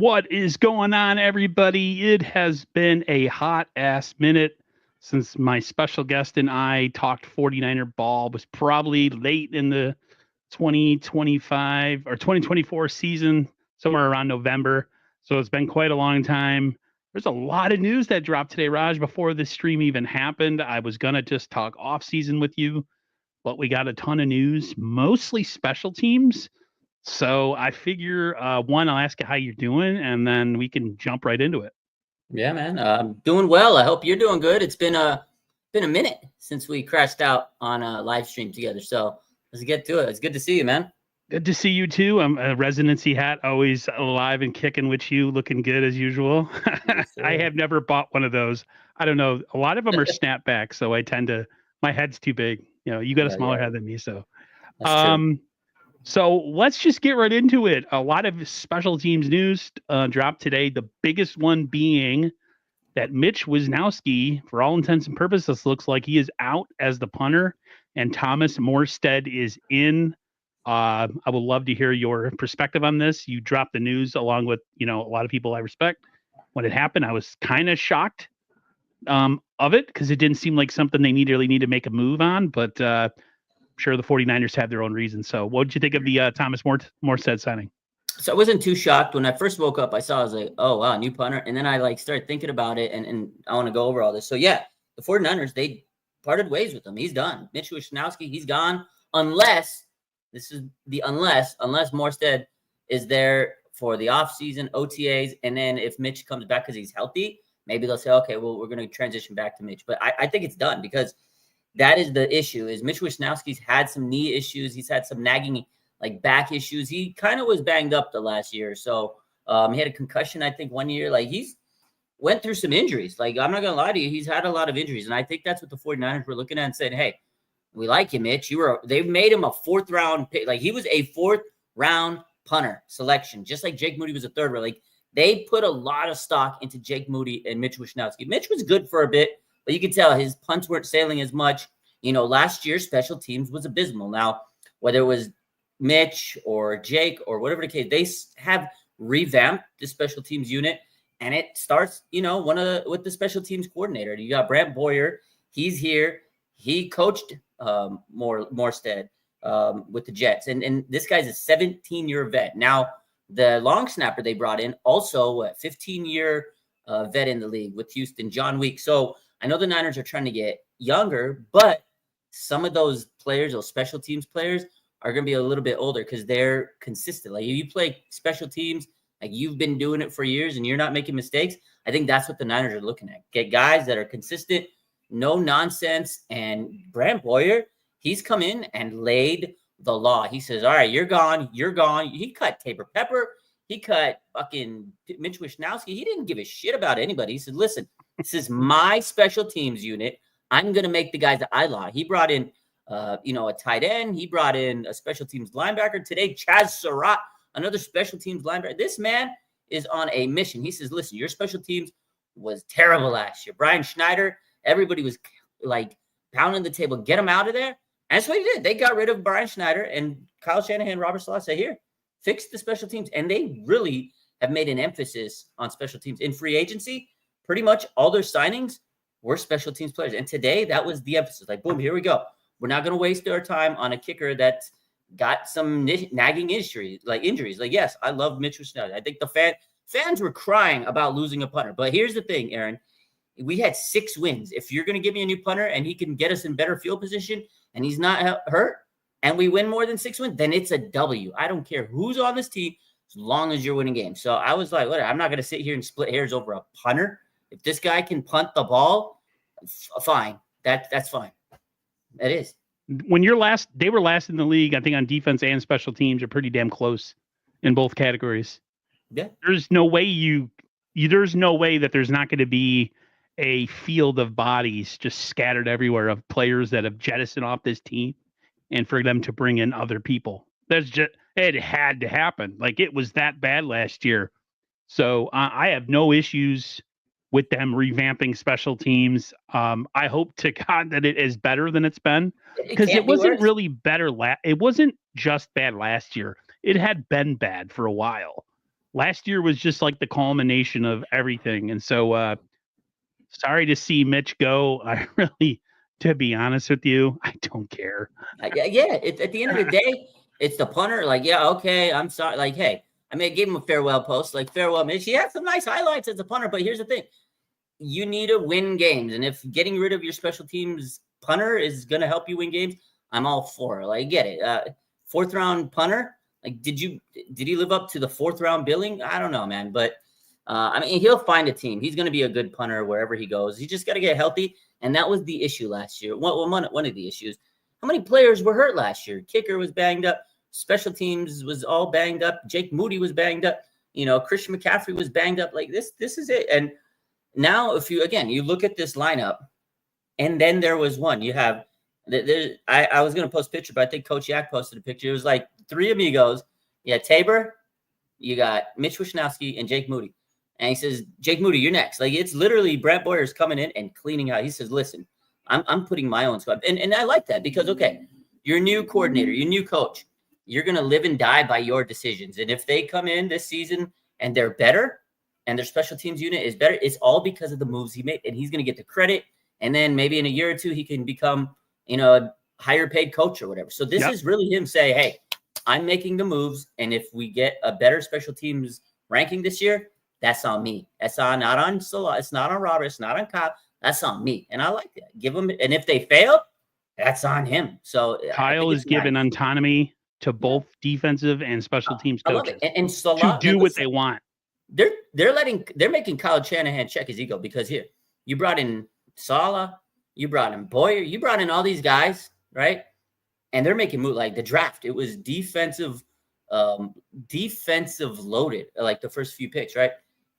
What is going on, everybody? It has been a hot ass minute since my special guest and I talked 49er ball. It was probably late in the 2025 or 2024 season, somewhere around November. So it's been quite a long time. There's a lot of news that dropped today, Raj, before this stream even happened. I was going to just talk off season with you, but we got a ton of news, mostly special teams. So I figure, one, I'll ask you how you're doing, and then we can jump right into it. Yeah, man. I'm doing well. I hope you're doing good. It's been a minute since we crashed out on a live stream together. So let's get to it. It's good to see you, man. Good to see you too. I'm a residency hat, always alive and kicking with you, looking good as usual. Yes, I have never bought one of those. I don't know. A lot of them are snapbacks, so I tend to. My head's too big. You got a smaller head than me, so. That's true. So let's just get right into it. A lot of special teams news dropped today. The biggest one being that Mitch Wisnowski, for all intents and purposes, looks like he is out as the punter, and Thomas Morstead is in. I would love to hear your perspective on this. You dropped the news along with a lot of people I respect. When it happened, I was kind of shocked of it because it didn't seem like something they really need to make a move on, but. Sure, the 49ers have their own reasons. So what did you think of the Thomas Morstead signing? So I wasn't too shocked. When I first woke up, I was like, oh, wow, new punter. And then I started thinking about it, and I want to go over all this. So, yeah, the 49ers, they parted ways with him. He's done. Mitch Wisnowski, he's gone unless Morstead is there for the offseason, OTAs, and then if Mitch comes back because he's healthy, maybe they'll say, okay, well, we're going to transition back to Mitch. But I think it's done because – that is the issue. Is Mitch Wisnowski's had some knee issues. He's had some nagging back issues. He kind of was banged up the last year. So he had a concussion, I think, 1 year. He's went through some injuries. I'm not going to lie to you. He's had a lot of injuries. And I think that's what the 49ers were looking at and said, hey, we like you, Mitch. They've made him a fourth round pick. He was a fourth round punter selection, just like Jake Moody was a third round. They put a lot of stock into Jake Moody and Mitch Wisnowski. Mitch was good for a bit. But you can tell his punts weren't sailing as much. Last year, special teams was abysmal. Now, whether it was Mitch or Jake or whatever the case, they have revamped the special teams unit. And it starts, with the special teams coordinator. You got Brant Boyer. He's here. He coached Morstead with the Jets. And this guy's a 17-year vet. Now, the long snapper they brought in, also a 15-year vet in the league with Houston, John Week. So, I know the Niners are trying to get younger, but some of those players, those special teams players, are going to be a little bit older because they're consistent. If you play special teams, you've been doing it for years and you're not making mistakes, I think that's what the Niners are looking at. Get guys that are consistent, no nonsense. And Brant Boyer, he's come in and laid the law. He says, all right, you're gone. You're gone. He cut Tabor Pepper. He cut fucking Mitch Wisnowski. He didn't give a shit about anybody. He said, listen, this is my special teams unit. I'm going to make the guys that I like. He brought in, a tight end. He brought in a special teams linebacker. Today, Chaz Surratt, another special teams linebacker. This man is on a mission. He says, listen, your special teams was terrible last year. Brian Schneider, everybody was pounding the table. Get him out of there. And that's what he did. They got rid of Brian Schneider, and Kyle Shanahan, Robert Saleh said, here, fix the special teams. And they really have made an emphasis on special teams. In free agency, pretty much all their signings were special teams players. And today, that was the emphasis. Boom, here we go. We're not going to waste our time on a kicker that's got some nagging injuries. Yes, I love Mitch Wisnowski. I think the fans were crying about losing a punter. But here's the thing, Aaron. We had 6 wins. If you're going to give me a new punter and he can get us in better field position and he's not hurt and we win more than 6 wins, then it's a W. I don't care who's on this team as long as you're winning games. So I was like, whatever. I'm not going to sit here and split hairs over a punter. If this guy can punt the ball, fine. That's fine. That is. When they were last in the league, I think on defense and special teams are pretty damn close in both categories. Yeah. There's no way there's no way that there's not going to be a field of bodies just scattered everywhere of players that have jettisoned off this team and for them to bring in other people. It had to happen. It was that bad last year. So I have no issues with them revamping special teams. I hope to God that it is better than it's been, because it wasn't really better. It wasn't just bad last year. It had been bad for a while. last year was just like the culmination of everything. And so sorry to see Mitch go. I really, to be honest with you, I don't care. Yeah. At the end of the day, it's the punter. Like, yeah, okay, I'm sorry. Like, hey, I mean, I gave him a farewell post. Like, farewell, Mitch. He had some nice highlights as a punter, but here's the thing. You need to win games. And if getting rid of your special teams punter is going to help you win games, I'm all for it. Like, get it. Fourth round punter. Like, did he live up to the fourth round billing? I don't know, man. But I mean, he'll find a team. He's going to be a good punter wherever he goes. He just got to get healthy. And that was the issue last year. One of the issues. How many players were hurt last year? Kicker was banged up. Special teams was all banged up. Jake Moody was banged up. Christian McCaffrey was banged up. Like, this is it. And now, if you look at this lineup, and then there was one. You have I was going to post a picture, but I think Coach Yak posted a picture. It was like three amigos. You had Tabor, you got Mitch Wishnowsky, and Jake Moody. And he says, Jake Moody, you're next. Like, it's literally Brett Boyer's coming in and cleaning out. He says, listen, I'm putting my own squad. And I like that because, okay, you're a new coordinator, you're a new coach. You're going to live and die by your decisions. And if they come in this season and they're better and their special teams unit is better, it's all because of the moves he made. And he's going to get the credit. And then maybe in a year or two, he can become, a higher paid coach or whatever. So this is really him saying, hey, I'm making the moves. And if we get a better special teams ranking this year, that's on me. That's not on Salah. It's not on Robert. It's not on Kyle. That's on me. And I like that. Give them. And if they fail, that's on him. So Kyle is given autonomy to both defensive and special teams coaches and Salah, to do what they want. They're making Kyle Shanahan check his ego because here you brought in Salah, you brought in Boyer, you brought in all these guys, right? And they're making move like the draft. It was defensive loaded, like the first few picks, right?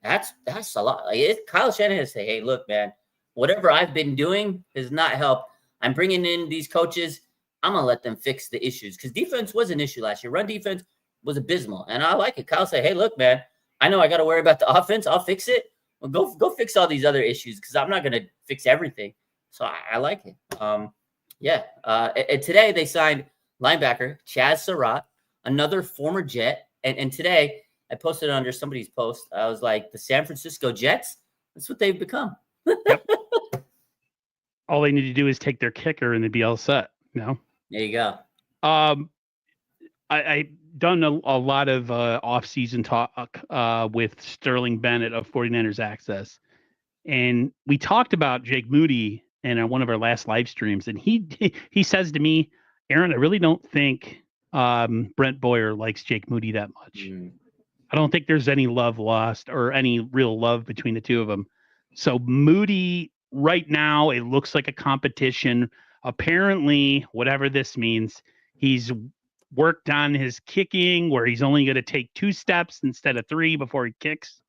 That's a lot. Like Kyle Shanahan say, hey, look, man, whatever I've been doing has not helped. I'm bringing in these coaches. I'm going to let them fix the issues because defense was an issue last year. Run defense was abysmal. And I like it. Kyle said, hey, look, man, I know I got to worry about the offense. I'll fix it. Well, go fix all these other issues because I'm not going to fix everything. So I like it. And today they signed linebacker Chaz Surratt, another former Jet. And today I posted it under somebody's post. I was like, the San Francisco Jets, that's what they've become. Yep. All they need to do is take their kicker and they'd be all set. There you go. I done a lot of off-season talk with Sterling Bennett of 49ers Access. And we talked about Jake Moody in one of our last live streams. And he says to me, Aaron, I really don't think Brent Boyer likes Jake Moody that much. I don't think there's any love lost or any real love between the two of them. So Moody, right now, it looks like a competition. Apparently, whatever this means, he's worked on his kicking where he's only going to take 2 steps instead of 3 before he kicks.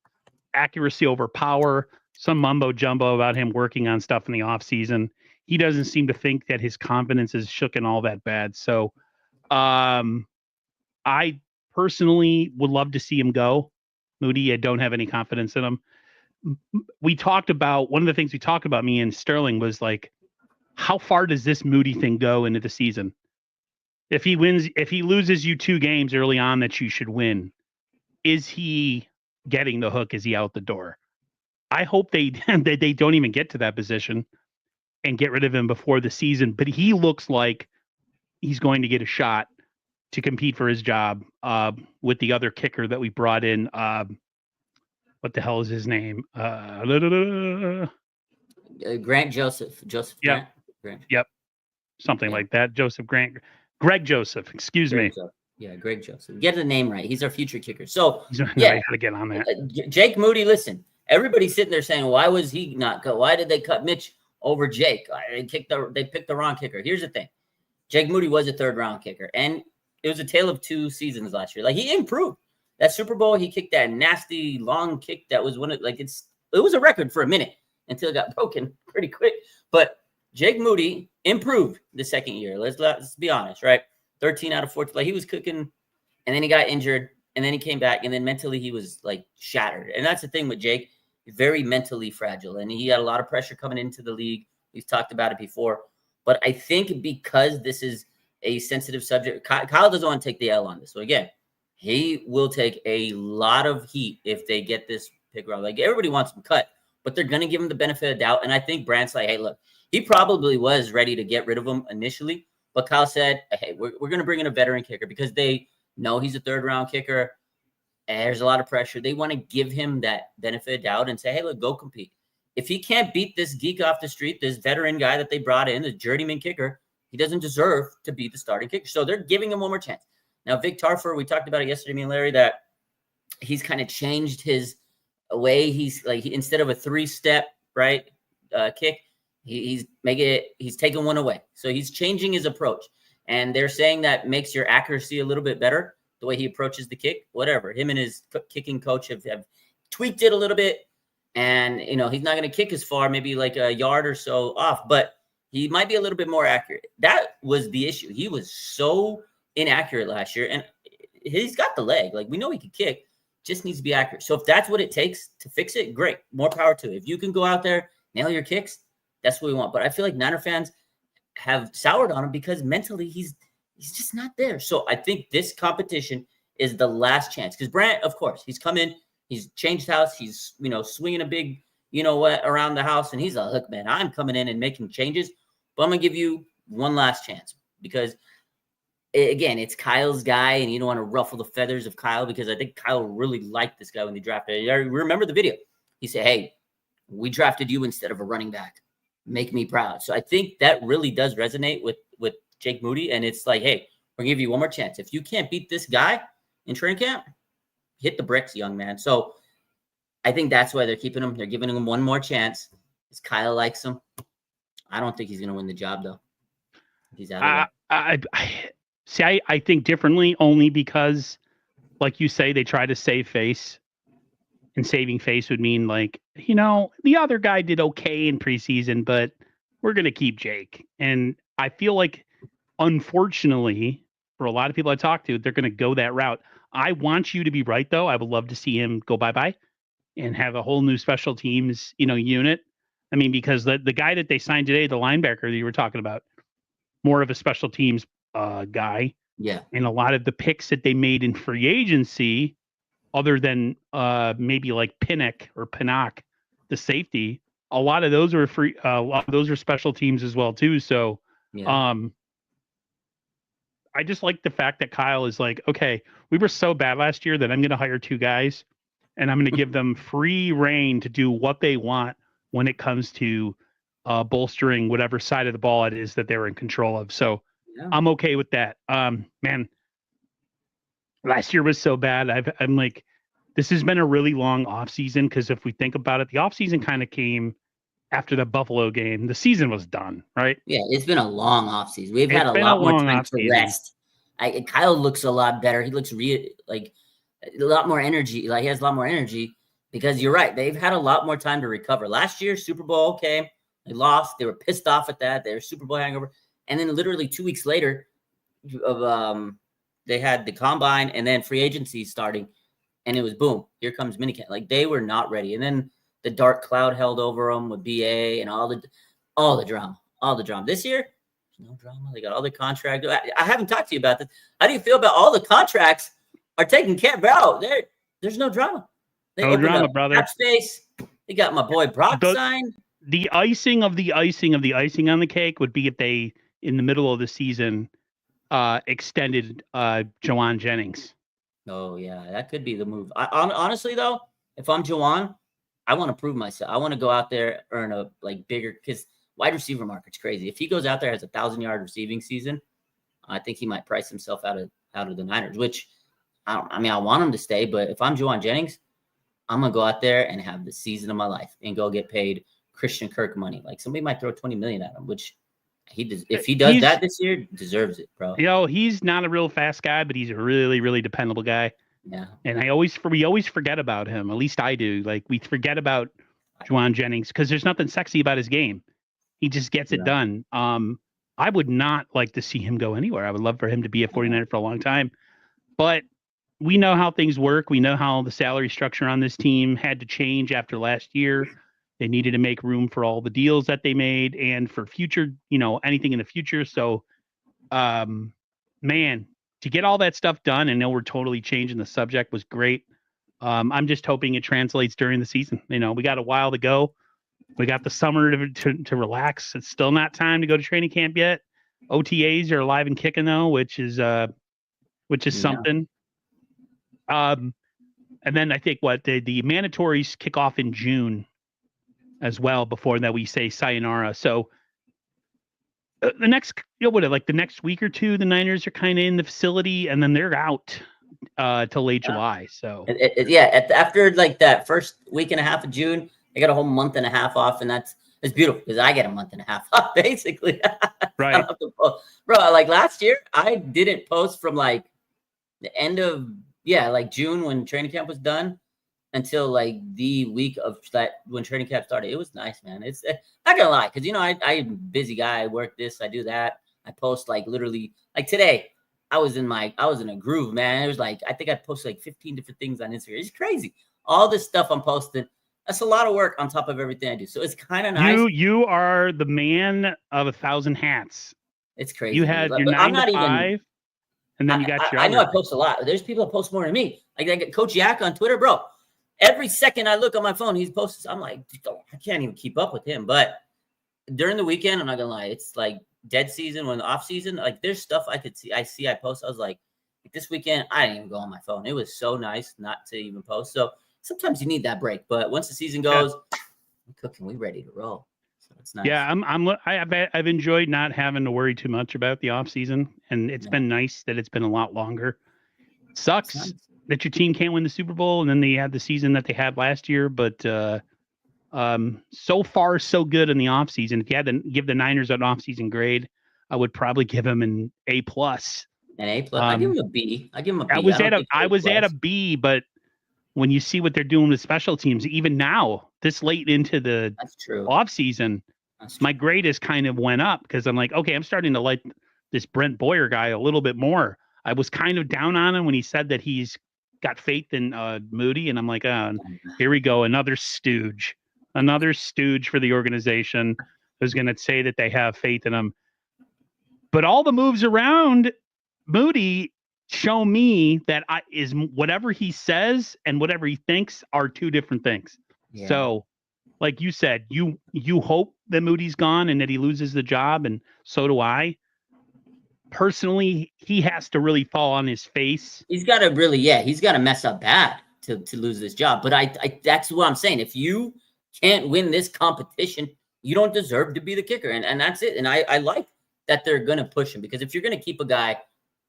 Accuracy over power. Some mumbo jumbo about him working on stuff in the offseason. He doesn't seem to think that his confidence is shooken all that bad. So I personally would love to see him go. Moody, I don't have any confidence in him. We talked about, one of the things we talked about, me and Sterling, was like, how far does this Moody thing go into the season? If he loses you 2 games early on that you should win, is he getting the hook? Is he out the door? I hope they don't even get to that position and get rid of him before the season. But he looks like he's going to get a shot to compete for his job with the other kicker that we brought in. What the hell is his name? Grant Joseph. Joseph Yep. Grant. Yep. Something like that. Joseph Grant. Greg Joseph. Excuse me. Joseph. Yeah, Greg Joseph. Get the name right. He's our future kicker. So, I got to get on that. Jake Moody, listen. Everybody's sitting there saying, why was he not cut? Why did they cut Mitch over Jake? They picked the wrong kicker. Here's the thing. Jake Moody was a 3rd-round kicker, and it was a tale of 2 seasons last year. Like, he improved. That Super Bowl, he kicked that nasty long kick that was it was a record for a minute until it got broken pretty quick. But Jake Moody improved the second year. Let's be honest, right? 13 out of 14. Like, he was cooking, and then he got injured, and then he came back, and then mentally he was like shattered. And that's the thing with Jake. Very mentally fragile, and he had a lot of pressure coming into the league. We've talked about it before, but I think because this is a sensitive subject, Kyle doesn't want to take the L on this. So again, he will take a lot of heat if they get this pick around. Like, everybody wants him cut, but they're going to give him the benefit of the doubt. And I think Brandt's like, hey, look, he probably was ready to get rid of him initially, but Kyle said, hey, we're going to bring in a veteran kicker because they know he's a third-round kicker. And there's a lot of pressure. They want to give him that benefit of doubt and say, hey, look, go compete. If he can't beat this geek off the street, this veteran guy that they brought in, the journeyman kicker, he doesn't deserve to be the starting kicker. So they're giving him one more chance. Now, Vic Tarfer, we talked about it yesterday, me and Larry, that he's kind of changed his way. He's like, instead of a 3-step, right, kick, he's taking one away. So he's changing his approach. And they're saying that makes your accuracy a little bit better, the way he approaches the kick, whatever. Him and his kicking coach have tweaked it a little bit. And, he's not going to kick as far, maybe like a yard or so off, but he might be a little bit more accurate. That was the issue. He was so inaccurate last year, and he's got the leg. Like, we know he can kick, just needs to be accurate. So if that's what it takes to fix it, great. More power to it. If you can go out there, nail your kicks, that's what we want. But I feel like Niner fans have soured on him because mentally he's just not there. So I think this competition is the last chance. Because Brandt, of course, he's come in, he's changed house, he's, swinging a big, around the house, and he's like, look, man, I'm coming in and making changes, but I'm going to give you one last chance because, again, it's Kyle's guy, and you don't want to ruffle the feathers of Kyle because I think Kyle really liked this guy when they drafted. I remember the video. He said, hey, we drafted you instead of a running back. Make me proud. So I think that really does resonate with Jake Moody, and it's like, hey, we're going to give you one more chance. If you can't beat this guy in training camp, hit the bricks, young man. So I think that's why they're keeping him. They're giving him one more chance. Because Kyle likes him. I don't think he's going to win the job, though. He's out of there. I think differently only because, like you say, they try to save face. And saving face would mean, like, the other guy did okay in preseason, but we're going to keep Jake. And I feel like, unfortunately, for a lot of people I talk to, they're going to go that route. I want you to be right, though. I would love to see him go bye-bye and have a whole new special teams, unit. I mean, because the guy that they signed today, the linebacker that you were talking about, more of a special teams guy. Yeah. And a lot of the picks that they made in free agency, other than maybe like Pinnock, the safety, a lot of those were free. A lot of those are special teams as well too. So, yeah. I just like the fact that Kyle is like, okay, we were so bad last year that I'm going to hire 2 guys, and I'm going to give them free reign to do what they want when it comes to bolstering whatever side of the ball it is that they're in control of. So yeah. I'm okay with that. Man. Last year was so bad. I'm like, this has been a really long offseason because if we think about it, the offseason kind of came after the Buffalo game. The season was done, right? Yeah, it's been a long offseason. We've had a lot more time to rest. Kyle looks a lot better. He looks like a lot more energy. Like, he has a lot more energy because you're right. They've had a lot more time to recover. Last year, Super Bowl, okay, they lost. They were pissed off at that. They were Super Bowl hangover. And then literally 2 weeks later they had the combine and then free agency starting, and it was boom, here comes minicamp. Like, they were not ready. And then the dark cloud held over them with BA and all the drama. This year, there's no drama. They got all the contract. I haven't talked to you about this. How do you feel about all the contracts are taken care of? There's no drama. No drama, brother. Cap space. They got my boy Brock signed. The icing of the icing of the icing on the cake would be if they, in the middle of the season, extended Jawan Jennings. Oh yeah, that could be the move. Honestly though, if I'm Jawan, I want to prove myself. I want to go out there, earn a bigger, because wide receiver market's crazy. If he goes out there, has a 1,000-yard receiving season, I think he might price himself out of the Niners. Which I want him to stay, but if I'm Jawan Jennings, I'm gonna go out there and have the season of my life and go get paid Christian Kirk money. Like, somebody might throw $20 million at him, which he does. If he does that this year, deserves it, bro. He's not a real fast guy, but he's a really, really dependable guy. Yeah. And we always forget about him. At least I do. Like, we forget about Jawan Jennings because there's nothing sexy about his game. He just gets it done. I would not like to see him go anywhere. I would love for him to be a 49er for a long time. But we know how things work. We know how the salary structure on this team had to change after last year. They needed to make room for all the deals that they made and for future, anything in the future. So, man, to get all that stuff done, and know we're totally changing the subject was great. I'm just hoping it translates during the season. You know, we got a while to go. We got the summer to relax. It's still not time to go to training camp yet. OTAs are alive and kicking though, which is something. And then I think the mandatories kick off in June as well. Before that, we say sayonara. So the next, the next week or two, the Niners are kind of in the facility, and then they're out till late July. So after like that first week and a half of June, they got a whole month and a half off, and it's beautiful because I get a month and a half off basically. Right, bro. Like last year, I didn't post from like the end of like June when training camp was done until like the week of that when training camp started. It was nice, man. It's not gonna lie, because I'm a busy guy. I work this, I do that. I post like literally like today. I was in a groove, man. It was like I think I posted like 15 different things on Instagram. It's crazy. All this stuff I'm posting. That's a lot of work on top of everything I do. So it's kind of nice. You are the man of 1,000 hats. It's crazy. You had your 9 to 5, and then you got your. I know I post a lot. There's people that post more than me. Like I get Coach Yak on Twitter, bro. Every second I look on my phone, he's posting. I'm like, I can't even keep up with him. But during the weekend, I'm not gonna lie, it's like dead season when the off season. Like there's stuff I could see. I post. I was like this weekend, I didn't even go on my phone. It was so nice not to even post. So sometimes you need that break. But once the season goes, we're cooking. We ready to roll. So it's nice. Yeah, I've enjoyed not having to worry too much about the off season, and it's been nice that it's been a lot longer. Sucks that your team can't win the Super Bowl, and then they had the season that they had last year. But so far, so good in the off season. If you had to give the Niners an off season grade, I would probably give them an A+. An A+. I give him a B. I give him a B. I was at a B, but when you see what they're doing with special teams, even now, this late into the off season, my grade has kind of went up because I'm like, okay, I'm starting to like this Brent Boyer guy a little bit more. I was kind of down on him when he said that he's got faith in Moody, and I'm like, here we go, another stooge for the organization who's going to say that they have faith in him. But all the moves around Moody show me that is whatever he says and whatever he thinks are two different things. Yeah. So, like you said, you hope that Moody's gone and that he loses the job, and so do I. Personally, he has to really fall on his face. He's got to really, he's got to mess up bad to lose this job. But I that's what I'm saying. If you can't win this competition, you don't deserve to be the kicker. And that's it. And I like that they're going to push him, because if you're going to keep a guy,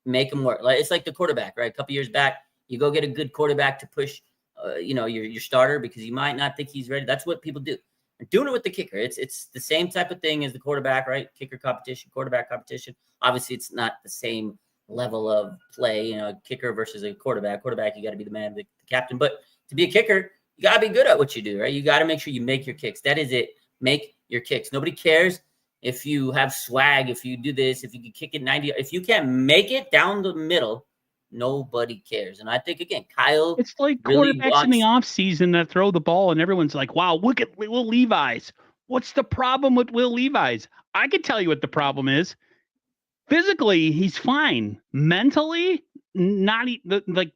make him work. Like it's like the quarterback, right? A couple years back, you go get a good quarterback to push, your starter, because you might not think he's ready. That's what people do. They're doing it with the kicker. It's the same type of thing as the quarterback, right? Kicker competition, quarterback competition. Obviously, it's not the same level of play, kicker versus a quarterback. Quarterback, you got to be the man, the captain. But to be a kicker, you got to be good at what you do, right? You got to make sure you make your kicks. That is it. Make your kicks. Nobody cares if you have swag, if you do this, if you can kick it 90. If you can't make it down the middle, nobody cares. And I think, again, Kyle. It's like really quarterbacks in the offseason that throw the ball, and everyone's like, wow, look at Will Levis. What's the problem with Will Levis? I can tell you what the problem is. Physically, he's fine. Mentally, not like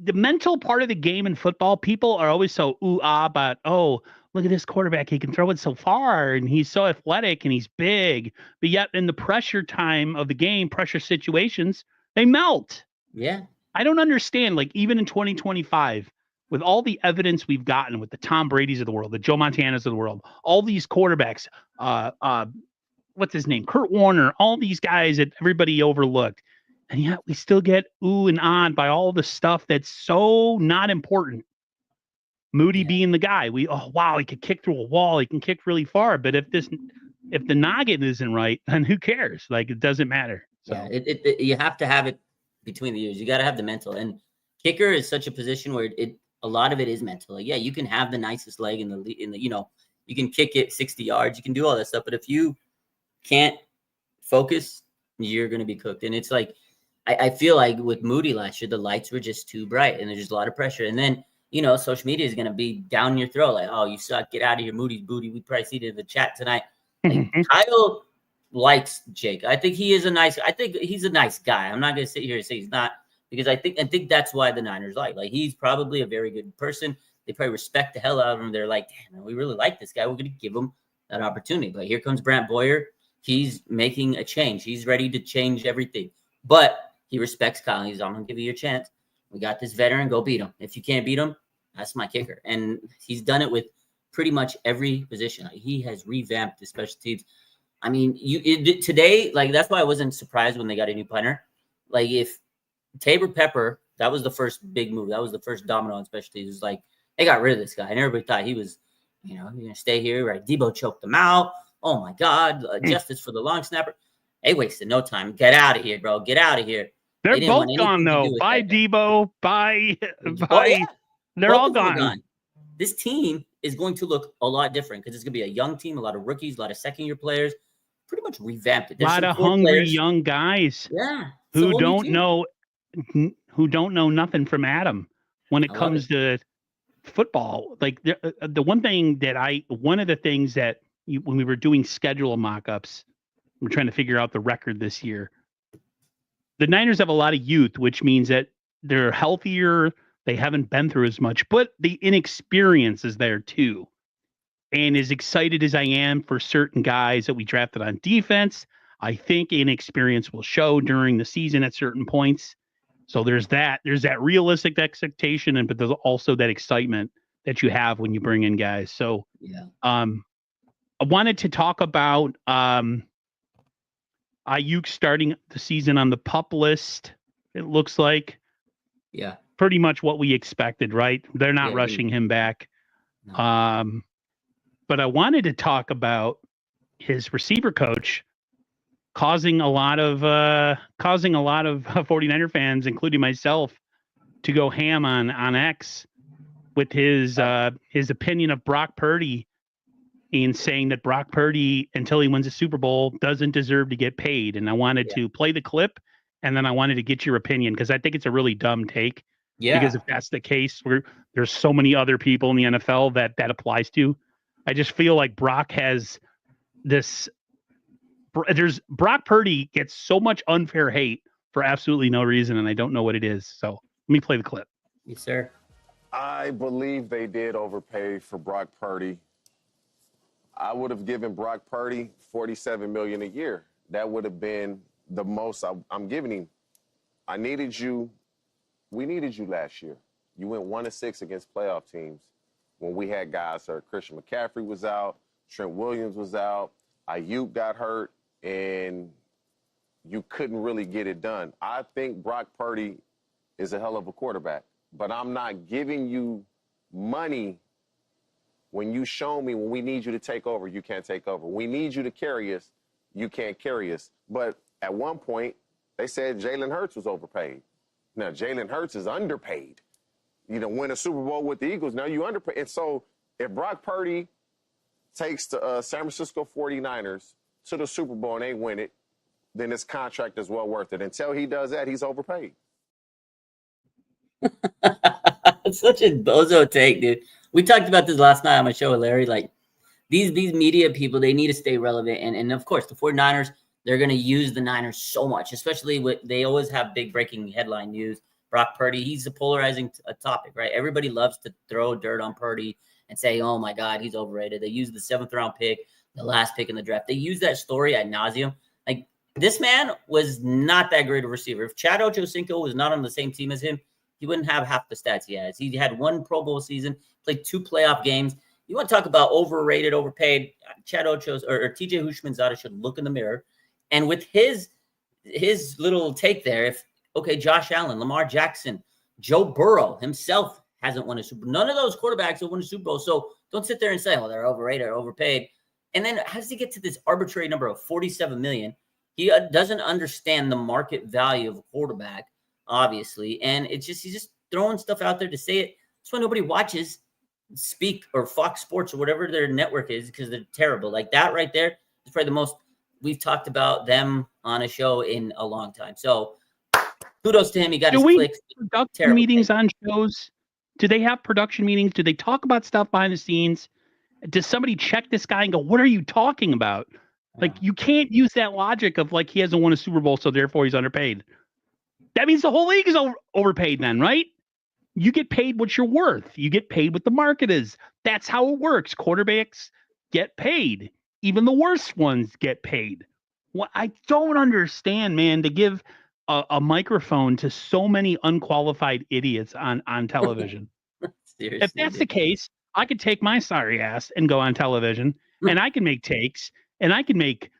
the mental part of the game in football. People are always so about, oh, look at this quarterback. He can throw it so far, and he's so athletic, and he's big. But yet in the pressure time of the game, pressure situations, they melt. Yeah. I don't understand. Like, even in 2025, with all the evidence we've gotten with the Tom Brady's of the world, the Joe Montanas of the world, all these quarterbacks, what's his name? Kurt Warner, all these guys that everybody overlooked. And yet we still get ooh and on by all the stuff that's so not important. Moody being the guy. He could kick through a wall. He can kick really far. But if the noggin isn't right, then who cares? Like, it doesn't matter. So you have to have it between the ears. You got to have the mental. And kicker is such a position where a lot of it is mental. Like, you can have the nicest leg in the you can kick it 60 yards. You can do all that stuff. But if you can't focus, you're going to be cooked. And it's like, I feel like with Moody last year, the lights were just too bright, and there's just a lot of pressure. And then, social media is going to be down your throat. Like, oh, you suck. Get out of here. Moody's booty. We probably see it in the chat tonight. Like, Kyle likes Jake. I think he is a nice. I think he's a nice guy. I'm not gonna sit here and say he's not, because I think that's why the Niners like he's probably a very good person. They probably respect the hell out of him. They're like, damn, we really like this guy. We're gonna give him that opportunity. But here comes Brant Boyer. He's making a change. He's ready to change everything. But he respects Kyle. I'm gonna give you your chance. We got this veteran. Go beat him. If you can't beat him, that's my kicker. And he's done it with pretty much every position. He has revamped the special teams. I mean, today, like, that's why I wasn't surprised when they got a new punter. Like, if Tabor Pepper, that was the first big move. That was the first domino on special teams. It was like, they got rid of this guy. And everybody thought he was, you're going to stay here, right? Debo choked them out. Oh, my God. Justice for the long snapper. They wasted no time. Get out of here, bro. Get out of here. They're both gone, though. Bye, Debo. Bye. Yeah. They're all gone. This team is going to look a lot different because it's going to be a young team, a lot of rookies, a lot of second-year players. Pretty much revamped it. A lot of hungry young guys. Yeah. Who don't know nothing from Adam when it comes to football. Like one of the things that when we were doing schedule mock-ups, we're trying to figure out the record this year. The Niners have a lot of youth, which means that they're healthier. They haven't been through as much, but the inexperience is there too. And as excited as I am for certain guys that we drafted on defense, I think inexperience will show during the season at certain points. So there's that realistic expectation, but there's also that excitement that you have when you bring in guys. So I wanted to talk about Ayuk starting the season on the PUP list. It looks like pretty much what we expected, right? They're not rushing him back. No. But I wanted to talk about his receiver coach causing a lot of 49er fans, including myself, to go ham on X with his opinion of Brock Purdy, in saying that Brock Purdy, until he wins a Super Bowl, doesn't deserve to get paid. And I wanted to play the clip, and then I wanted to get your opinion, because I think it's a really dumb take. Yeah. Because if that's the case, there's so many other people in the NFL that applies to. I just feel like Brock has this. Brock Purdy gets so much unfair hate for absolutely no reason, and I don't know what it is. So let me play the clip. Yes, sir. I believe they did overpay for Brock Purdy. I would have given Brock Purdy $47 million a year. That would have been the most I'm giving him. We needed you last year. You went 1-6 against playoff teams when we had guys hurt. Christian McCaffrey was out, Trent Williams was out, Ayuk got hurt, and you couldn't really get it done. I think Brock Purdy is a hell of a quarterback, but I'm not giving you money when you show me when we need you to take over, you can't take over. We need you to carry us, you can't carry us. But at one point, they said Jalen Hurts was overpaid. Now, Jalen Hurts is underpaid. Win a Super Bowl with the Eagles, now you underpaid. And so if Brock Purdy takes the San Francisco 49ers to the Super Bowl and they win it, then his contract is well worth it. Until he does that, he's overpaid. It's such a bozo take, dude. We talked about this last night on my show with Larry. Like, these media people, they need to stay relevant. And of course, the 49ers, they're going to use the Niners so much, especially they always have big breaking headline news. Brock Purdy, he's a polarizing topic, right? Everybody loves to throw dirt on Purdy and say, oh, my God, he's overrated. They use the 7th-round pick, the last pick in the draft. They use that story ad nauseum. Like, this man was not that great a receiver. If Chad Ochocinco was not on the same team as him, he wouldn't have half the stats he has. He had 1 Pro Bowl season, played 2 playoff games. You want to talk about overrated, overpaid? Chad Ochos or TJ Houshmandzadeh should look in the mirror. And with his little take there, Josh Allen, Lamar Jackson, Joe Burrow himself hasn't won a Super Bowl. None of those quarterbacks have won a Super Bowl. So don't sit there and say, they're overrated or overpaid. And then how does he get to this arbitrary number of $47 million? He doesn't understand the market value of a quarterback, obviously. And he's just throwing stuff out there to say it. That's why nobody watches Speak or Fox Sports or whatever their network is, because they're terrible. Like, that right there is probably the most we've talked about them on a show in a long time. So kudos to him. He got his clicks. Production meetings on shows? Do they have production meetings? Do they talk about stuff behind the scenes? Does somebody check this guy and go, what are you talking about? Like, you can't use that logic of like he hasn't won a Super Bowl, so therefore he's underpaid. That means the whole league is overpaid then, right? You get paid what you're worth. You get paid what the market is. That's how it works. Quarterbacks get paid. Even the worst ones get paid. What I don't understand, man, to give a microphone to so many unqualified idiots on television. Seriously, If that's the case, I could take my sorry ass and go on television and I can make takes and I can make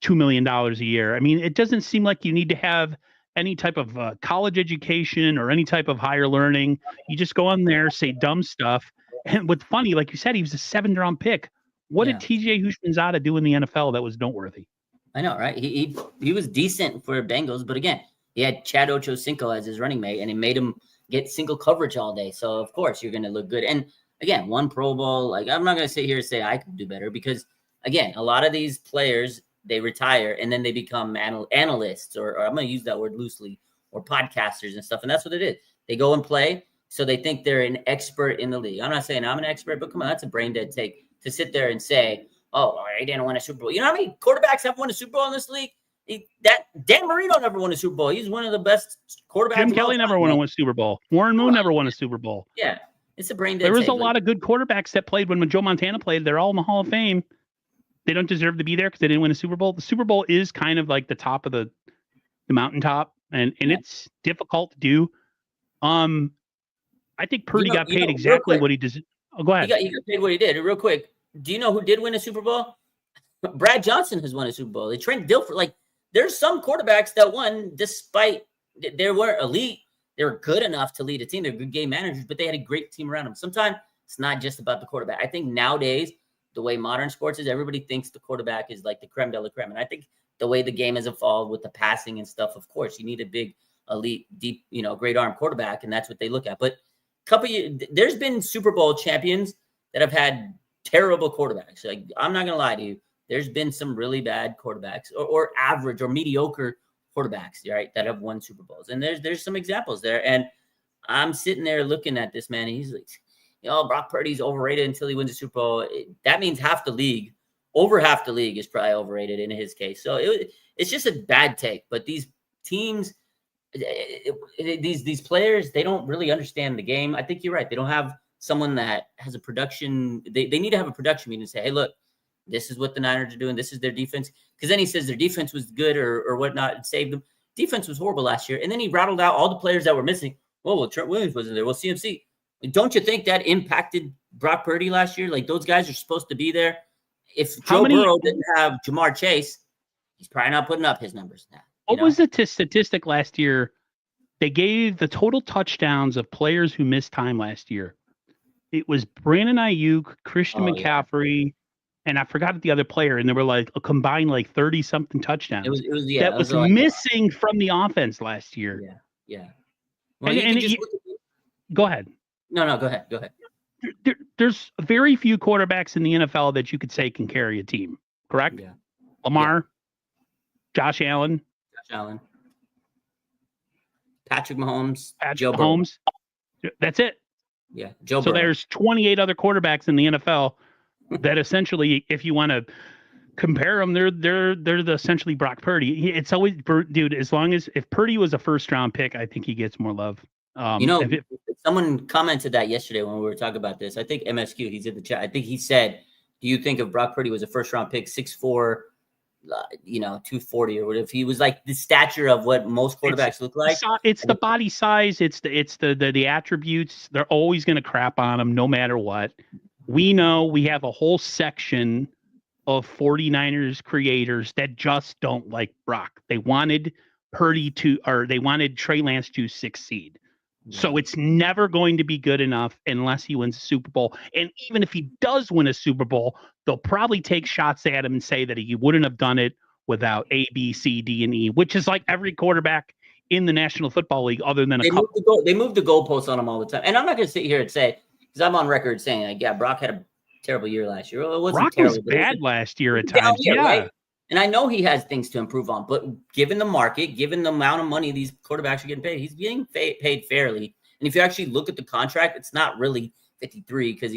$2 million a year. I mean, it doesn't seem like you need to have any type of college education or any type of higher learning. You just go on there, say dumb stuff. And what's funny, like you said, he was a 7th round pick. What did TJ Houshmandzadeh do in the NFL that was noteworthy? I know, right? He was decent for Bengals, but again, he had Chad Ochocinco as his running mate, and it made him get single coverage all day. So of course you're going to look good. And again, one Pro Bowl. Like, I'm not going to sit here and say I could do better because again, a lot of these players, they retire and then they become analysts, or I'm going to use that word loosely, or podcasters and stuff. And that's what it is. They go and play, so they think they're an expert in the league. I'm not saying I'm an expert, but come on, that's a brain dead take to sit there and say, oh, I didn't win a Super Bowl. You know how many quarterbacks have won a Super Bowl in this league? Dan Marino never won a Super Bowl. He's one of the best quarterbacks. Jim Kelly never won a Super Bowl. Warren Moon never won a Super Bowl. Yeah, it's a brain dead. There was a lot of good quarterbacks that played when Joe Montana played. They're all in the Hall of Fame. They don't deserve to be there because they didn't win a Super Bowl. The Super Bowl is kind of like the top of the mountaintop, and it's difficult to do. I think Purdy got paid exactly what he does. Oh, go ahead. He got paid what he did. Real quick, do you know who did win a Super Bowl? Brad Johnson has won a Super Bowl. Trent Dilfer. Like, there's some quarterbacks that won despite they weren't elite. They were good enough to lead a team. They're good game managers, but they had a great team around them. Sometimes it's not just about the quarterback. I think nowadays, the way modern sports is, everybody thinks the quarterback is like the creme de la creme. And I think the way the game has evolved with the passing and stuff, of course, you need a big, elite, deep, great arm quarterback, and that's what they look at. But there's been Super Bowl champions that have had terrible quarterbacks. Like, I'm not going to lie to you. There's been some really bad quarterbacks or average or mediocre quarterbacks, right, that have won Super Bowls. And there's some examples there. And I'm sitting there looking at this man. And he's like, Brock Purdy's overrated until he wins a Super Bowl. That means over half the league is probably overrated in his case. So it's just a bad take. But these teams, these players, they don't really understand the game. I think you're right. They don't have someone that has a production. They need to have a production meeting and say, hey, look, this is what the Niners are doing. This is their defense. Because then he says their defense was good or whatnot and saved them. Defense was horrible last year. And then he rattled out all the players that were missing. Well, Trent Williams wasn't there. Well, CMC. Don't you think that impacted Brock Purdy last year? Like, those guys are supposed to be there. If Joe Burrow didn't have Jamar Chase, he's probably not putting up his numbers now. What was the statistic last year? They gave the total touchdowns of players who missed time last year. It was Brandon Ayuk, Christian McCaffrey, and I forgot the other player, and they were like a combined 30-something touchdowns. It was missing from the offense last year. Yeah. Well, go ahead. No, go ahead. There's very few quarterbacks in the NFL that you could say can carry a team, correct? Yeah. Lamar, Josh Allen, Patrick Mahomes, Joe Mahomes. That's it. Yeah, Joe So Burrow. There's 28 other quarterbacks in the NFL that essentially, if you want to compare them, they're essentially Brock Purdy. It's always, dude, if Purdy was a first-round pick, I think he gets more love. Someone commented that yesterday when we were talking about this. I think MSQ, he's in the chat. I think he said, do you think if Brock Purdy was a first-round pick, 6'4", 240 or whatever, if he was like the stature of what most quarterbacks look like? It's the body size. It's the attributes. They're always going to crap on him no matter what. We know we have a whole section of 49ers creators that just don't like Brock. They wanted they wanted Trey Lance to succeed. So it's never going to be good enough unless he wins a Super Bowl. And even if he does win a Super Bowl, they'll probably take shots at him and say that he wouldn't have done it without A, B, C, D, and E, which is like every quarterback in the National Football League other than they moved the goalposts on him all the time. And I'm not going to sit here and say, because I'm on record saying, Brock had a terrible year last year. Well, it wasn't Brock terrible. Was bad last year at times. Yeah. Right? And I know he has things to improve on, but given the market, given the amount of money these quarterbacks are getting paid, he's getting paid fairly. And if you actually look at the contract, it's not really 53 because,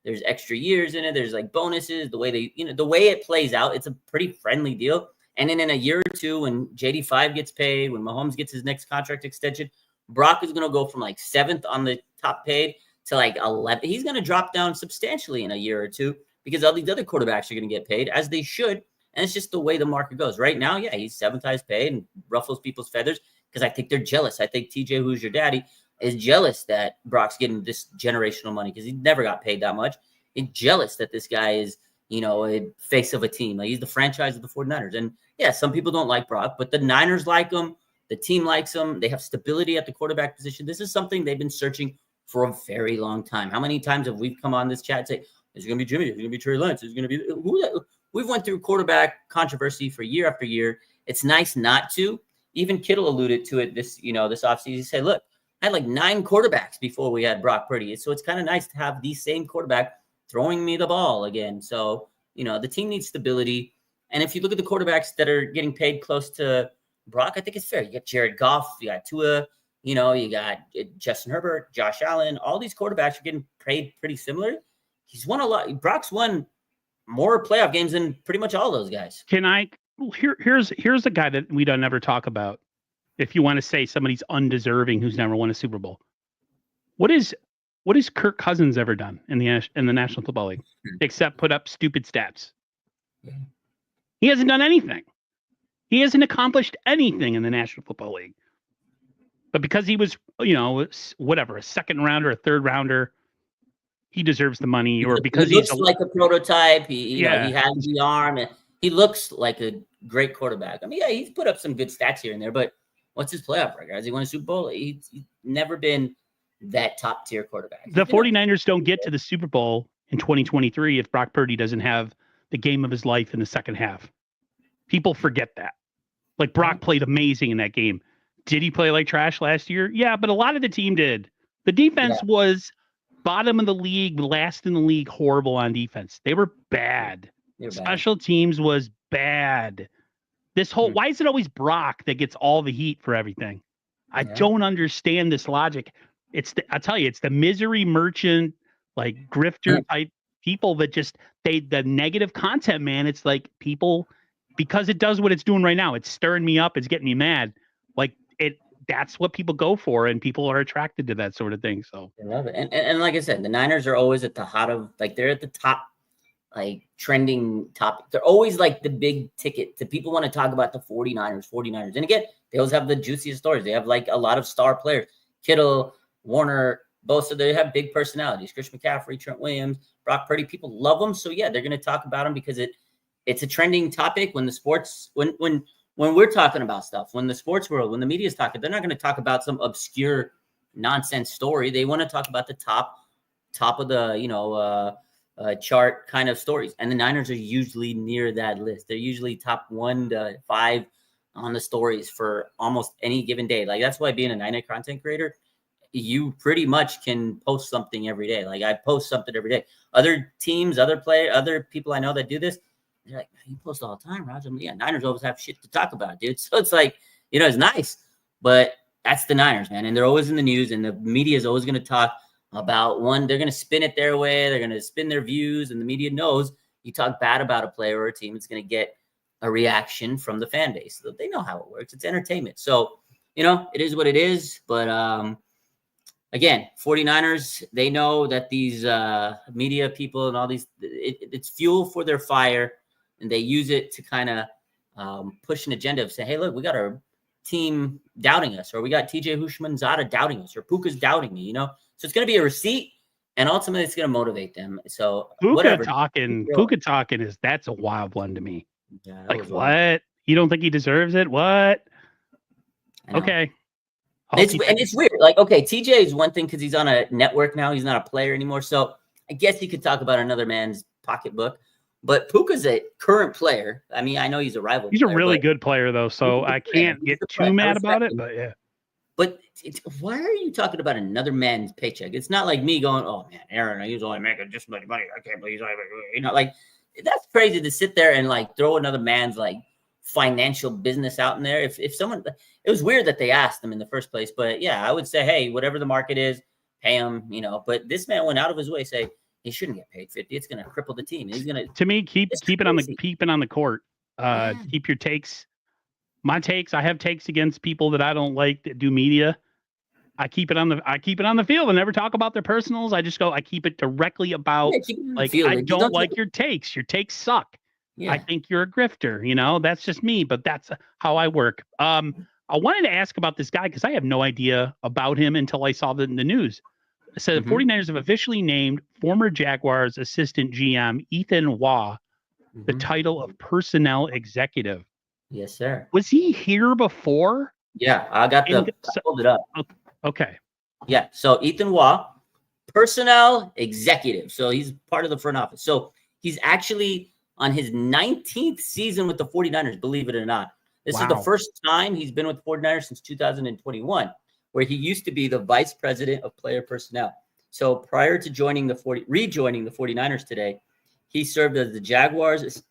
There's extra years in it. There's like bonuses, the way the way it plays out, it's a pretty friendly deal. And then in a year or two, when JD5 gets paid, when Mahomes gets his next contract extension, Brock is going to go from like 7th on the top paid to like 11th. He's going to drop down substantially in a year or two because all these other quarterbacks are going to get paid, as they should. And it's just the way the market goes. Right now, yeah, he's 7th highest paid and ruffles people's feathers because I think they're jealous. I think TJ, who's your daddy, is jealous that Brock's getting this generational money because he never got paid that much. He's jealous that this guy is, a face of a team. Like, he's the franchise of the 49ers. And yeah, some people don't like Brock, but the Niners like him. The team likes him. They have stability at the quarterback position. This is something they've been searching for a very long time. How many times have we come on this chat and say, "It's going to be Jimmy. It's going to be Trey Lance. It's going to be who?" We've went through quarterback controversy for year after year. It's nice not to. Even Kittle alluded to it this offseason. He said, "Look, I had like 9 quarterbacks before we had Brock Purdy. So it's kind of nice to have the same quarterback throwing me the ball again." So, the team needs stability. And if you look at the quarterbacks that are getting paid close to Brock, I think it's fair. You got Jared Goff, you got Tua, you got Justin Herbert, Josh Allen. All these quarterbacks are getting paid pretty similar. He's won a lot. Brock's won more playoff games than pretty much all those guys. Here's a guy that we don't ever talk about. If you want to say somebody's undeserving who's never won a Super Bowl, what has Kirk Cousins ever done in the National Football League except put up stupid stats? He hasn't done anything. He hasn't accomplished anything in the National Football League. But because he was, a second rounder, a third rounder, he deserves the money. Or because he looks like a prototype. He has the arm. And he looks like a great quarterback. I mean, yeah, he's put up some good stats here and there, but what's his playoff record? Has he won a Super Bowl? He's never been that top tier quarterback. The 49ers don't get to the Super Bowl in 2023 if Brock Purdy doesn't have the game of his life in the second half. People forget that. Like, Brock played amazing in that game. Did he play like trash last year? Yeah, but a lot of the team did. The defense was bottom of the league, last in the league, horrible on defense. They were bad. Special teams was bad. This whole, why is it always Brock that gets all the heat for everything? I don't understand this logic. I'll tell you, it's the misery merchant, like grifter type people that just, the negative content, man. It's like people, because it does what it's doing right now. It's stirring me up. It's getting me mad. Like, that's what people go for, and people are attracted to that sort of thing. So I love it. And like I said, the Niners are always at the hot of, like, they're at the top, like, trending topic. They're always like the big ticket to people want to talk about the 49ers. And again, they always have the juiciest stories. They have like a lot of star players. Kittle, Warner, Bosa, they have big personalities. Christian McCaffrey, Trent Williams, Brock Purdy. People love them. So yeah, they're going to talk about them because it's a trending topic. When the sports, when we're talking about stuff, when the sports world, when the media is talking, they're not going to talk about some obscure nonsense story. They want to talk about the top of the, chart kind of stories. And the Niners are usually near that list. They're usually top 1 to 5 on the stories for almost any given day. Like, that's why being a Niner content creator, you pretty much can post something every day. Like, I post something every day. Other teams, other people I know that do this, they're like, "You post all the time, Roger." Yeah, Niners always have shit to talk about, dude. So it's like, it's nice, but that's the Niners, man. And they're always in the news, and the media is always going to talk about one. They're going to spin it their way. They're going to spin their views, and the media knows you talk bad about a player or a team, it's going to get a reaction from the fan base. So they know how it works. It's entertainment. So, it is what it is. But again, 49ers, they know that these media people and all these, it's fuel for their fire, and they use it to kind of push an agenda of saying, "Hey, look, we got our team doubting us, or we got TJ Houshmandzadeh doubting us, or Puka's doubting me," So it's going to be a receipt, and ultimately it's going to motivate them. So Puka talking that's a wild one to me. Yeah, like, what? Wild. You don't think he deserves it? What? Okay. It's weird. Like, okay, TJ is one thing because he's on a network now. He's not a player anymore. So I guess he could talk about another man's pocketbook. But Puka's a current player. I mean, I know he's a rival. He's a really good player, though, so I can't get too mad about it. But yeah. But why are you talking about another man's paycheck? It's not like me going, "Oh man, Aaron, he's only making just much money. I can't believe he's only making," like, that's crazy to sit there and like throw another man's like financial business out in there. If someone, it was weird that they asked them in the first place, but yeah, I would say, hey, whatever the market is, pay him, But this man went out of his way to say, he shouldn't get paid 50. It's going to cripple the team. He's going To me, keep It's it on the crazy. court. Yeah. Keep your takes. My takes. I have takes against people that I don't like that do media. I keep it on the field. I never talk about their personals. I just go. I keep it directly about keep it on the like field. I Just don't don't like take- your takes. Your takes suck. Yeah. I think you're a grifter. You know, that's just me. But that's how I work. I wanted to ask about this guy because I have no idea about him until I saw in the news. It said the 49ers have officially named former Jaguars assistant GM Ethan Waugh the title of personnel executive. Yes, sir. Was he here before? Yeah, I pulled it up. Okay. Yeah, so Ethan Waugh, personnel executive. So he's part of the front office. So he's actually on his 19th season with the 49ers, believe it or not. This is the first time he's been with the 49ers since 2021, where he used to be the vice president of player personnel. So prior to rejoining the 49ers today, he served as the Jaguars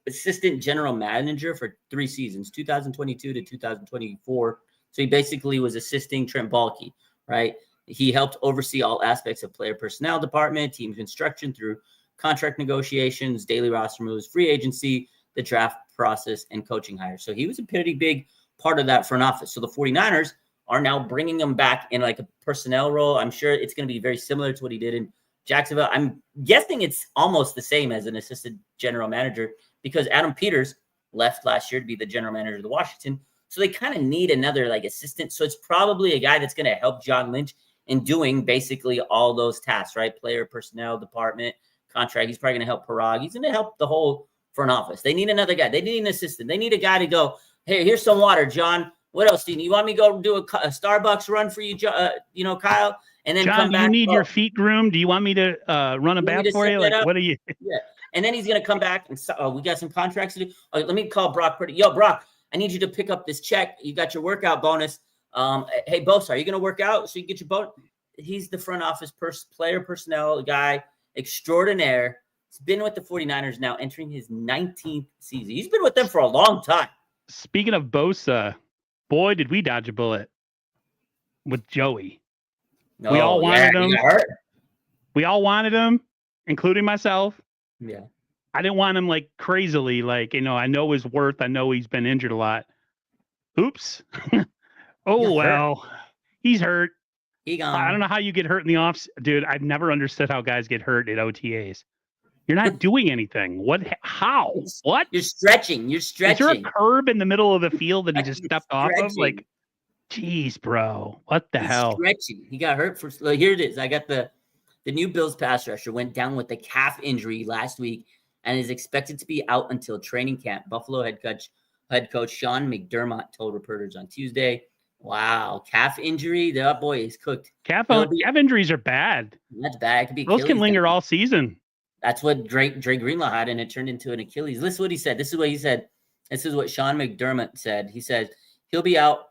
assistant general manager for 3 seasons, 2022 to 2024. So he basically was assisting Trent Baalke, right? He helped oversee all aspects of player personnel department, team construction through contract negotiations, daily roster moves, free agency, the draft process, and coaching hires. So he was a pretty big part of that front office. So the 49ers are now bringing him back in like a personnel role. I'm sure it's going to be very similar to what he did in Jacksonville. I'm guessing it's almost the same as an assistant general manager because Adam Peters left last year to be the general manager of the Washington. So they kind of need another like assistant. So it's probably a guy that's going to help John Lynch in doing basically all those tasks, right? Player personnel department, contract. He's probably going to help Parag. He's going to help the whole front office. They need another guy. They need an assistant. They need a guy to go, hey, here's some water, John. What else do you need? You want me to go do a Starbucks run for you, Kyle? And then John, come back. Do you need your feet groomed? Do you want me to run a bath for you? Like, what are you? Yeah. And then he's going to come back and we got some contracts to do. Let me call Brock Purdy. Yo, Brock, I need you to pick up this check. You got your workout bonus. Hey, Bosa, are you going to work out so you get your bonus? He's the front office player personnel guy extraordinaire. He's been with the 49ers now entering his 19th season. He's been with them for a long time. Speaking of Bosa, boy, did we dodge a bullet with Joey. We all wanted him. We all wanted him, including myself. Yeah. I didn't want him like crazily, like, I know his worth. I know he's been injured a lot. Oops. Well, he's hurt. He gone. I don't know how you get hurt in the offs. Dude, I've never understood how guys get hurt at OTAs. You're not doing anything. What? How? What? You're stretching. Is there a curb in the middle of the field that he just stepped off of? Like, geez, bro. What the hell? Stretching. He got hurt here it is. I got the new Bills pass rusher went down with a calf injury last week and is expected to be out until training camp. Buffalo head coach Sean McDermott told reporters on Tuesday. Wow, calf injury. That boy is cooked. Calf injuries are bad. That's bad. It could be those can linger all season. That's what Dre Greenlaw had, and it turned into an Achilles. Listen to what he said. This is what he said. This is what Sean McDermott said. He said he'll be out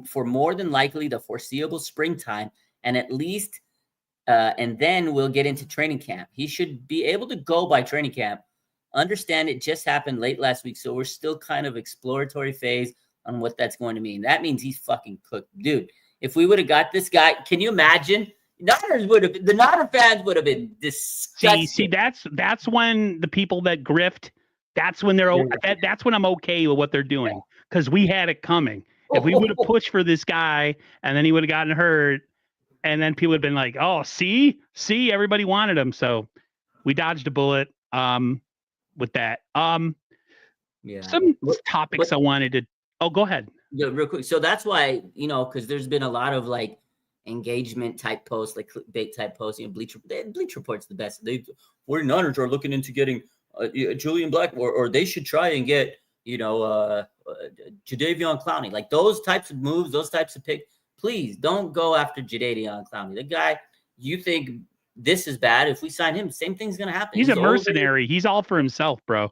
for more than likely the foreseeable springtime, and at least, and then we'll get into training camp. He should be able to go by training camp. Understand it just happened late last week, so we're still kind of exploratory phase on what that's going to mean. That means he's fucking cooked. Dude, if we would have got this guy, can you imagine? The Niner fans would have been disgusted. See, that's when the people that grift, that's when that's when I'm okay with what they're doing because we had it coming. If we would have pushed for this guy and then he would have gotten hurt, and then people would have been like, "Oh, see, everybody wanted him." So we dodged a bullet with that. Some topics I wanted to. Oh, go ahead. Yeah, real quick. So that's why because there's been a lot of like engagement type posts, like clickbait type posts. Bleacher Report's the best. 49ers are looking into getting Julian Black, or they should try and get Jadeveon Clowney. Like those types of moves, those types of picks. Please don't go after Jadeveon Clowney. The guy you think this is bad. If we sign him, same thing's gonna happen. He's a mercenary. He's all for himself, bro.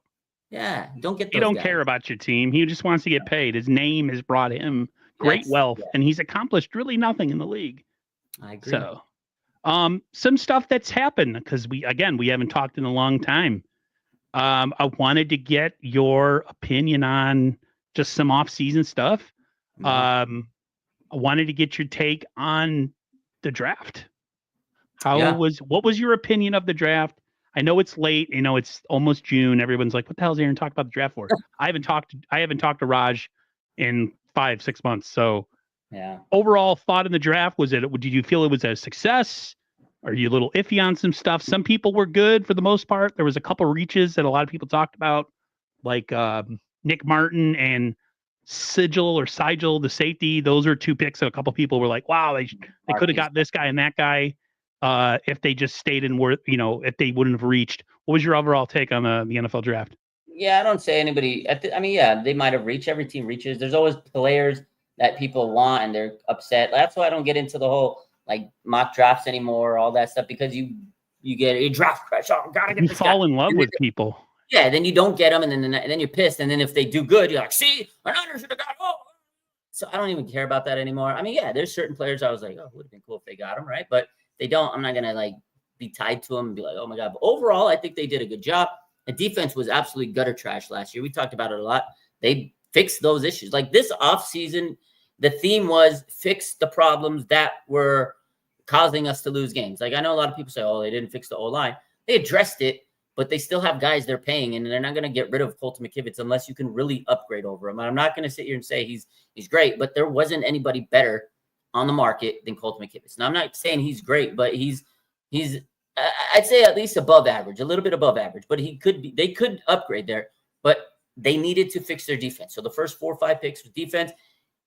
Yeah, don't get. He don't care about your team. He just wants to get paid. His name has brought him great wealth, and he's accomplished really nothing in the league. I agree. So, some stuff that's happened because we haven't talked in a long time. I wanted to get your opinion on just some off-season stuff. I wanted to get your take on the draft. What was your opinion of the draft? I know it's late. You know, it's almost June. Everyone's like, what the hell is Aaron talking about the draft for? I haven't talked to Raj in 5-6 months. So yeah. Overall thought in the draft, did you feel it was a success? Are you a little iffy on some stuff? Some people were good for the most part. There was a couple reaches that a lot of people talked about, like Nick Martin and Sigil, the safety. Those are two picks that a couple people were like, wow, they could have got this guy and that guy if they just stayed in if they wouldn't have reached. What was your overall take on the NFL draft? Yeah, I don't say anybody. I mean, yeah, they might have reached. Every team reaches. There's always players that people want and they're upset. That's why I don't get into the whole like mock drafts anymore, all that stuff, because you get a draft crush. Oh, gotta get you this fall guy. in love with people. Yeah, then you don't get them, and then you're pissed. And then if they do good, you're like, see, another should have got. Oh, so I don't even care about that anymore. I mean, yeah, there's certain players I was like, oh, it would have been cool if they got them, right? But they don't. I'm not gonna like be tied to them and be like, oh my god. But overall, I think they did a good job. The defense was absolutely gutter trash last year. We talked about it a lot. They fixed those issues. Like this offseason, the theme was fix the problems that were causing us to lose games. Like I know a lot of people say, oh, they didn't fix the O-line. They addressed it, but they still have guys they're paying, and they're not going to get rid of Colton McKivitz unless you can really upgrade over him. And I'm not going to sit here and say he's great, but there wasn't anybody better on the market than Colton McKivitz. Now, I'm not saying he's great, but he's I'd say at least above average, a little bit above average, but they could upgrade there, but they needed to fix their defense. So the first 4 or 5 picks was defense.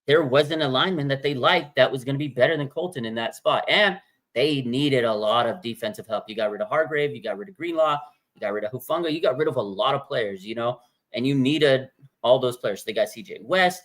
There wasn't a lineman that they liked that was going to be better than Colton in that spot. And they needed a lot of defensive help. You got rid of Hargrave, you got rid of Greenlaw, you got rid of Hufanga, you got rid of a lot of players, and you needed all those players. So they got CJ West,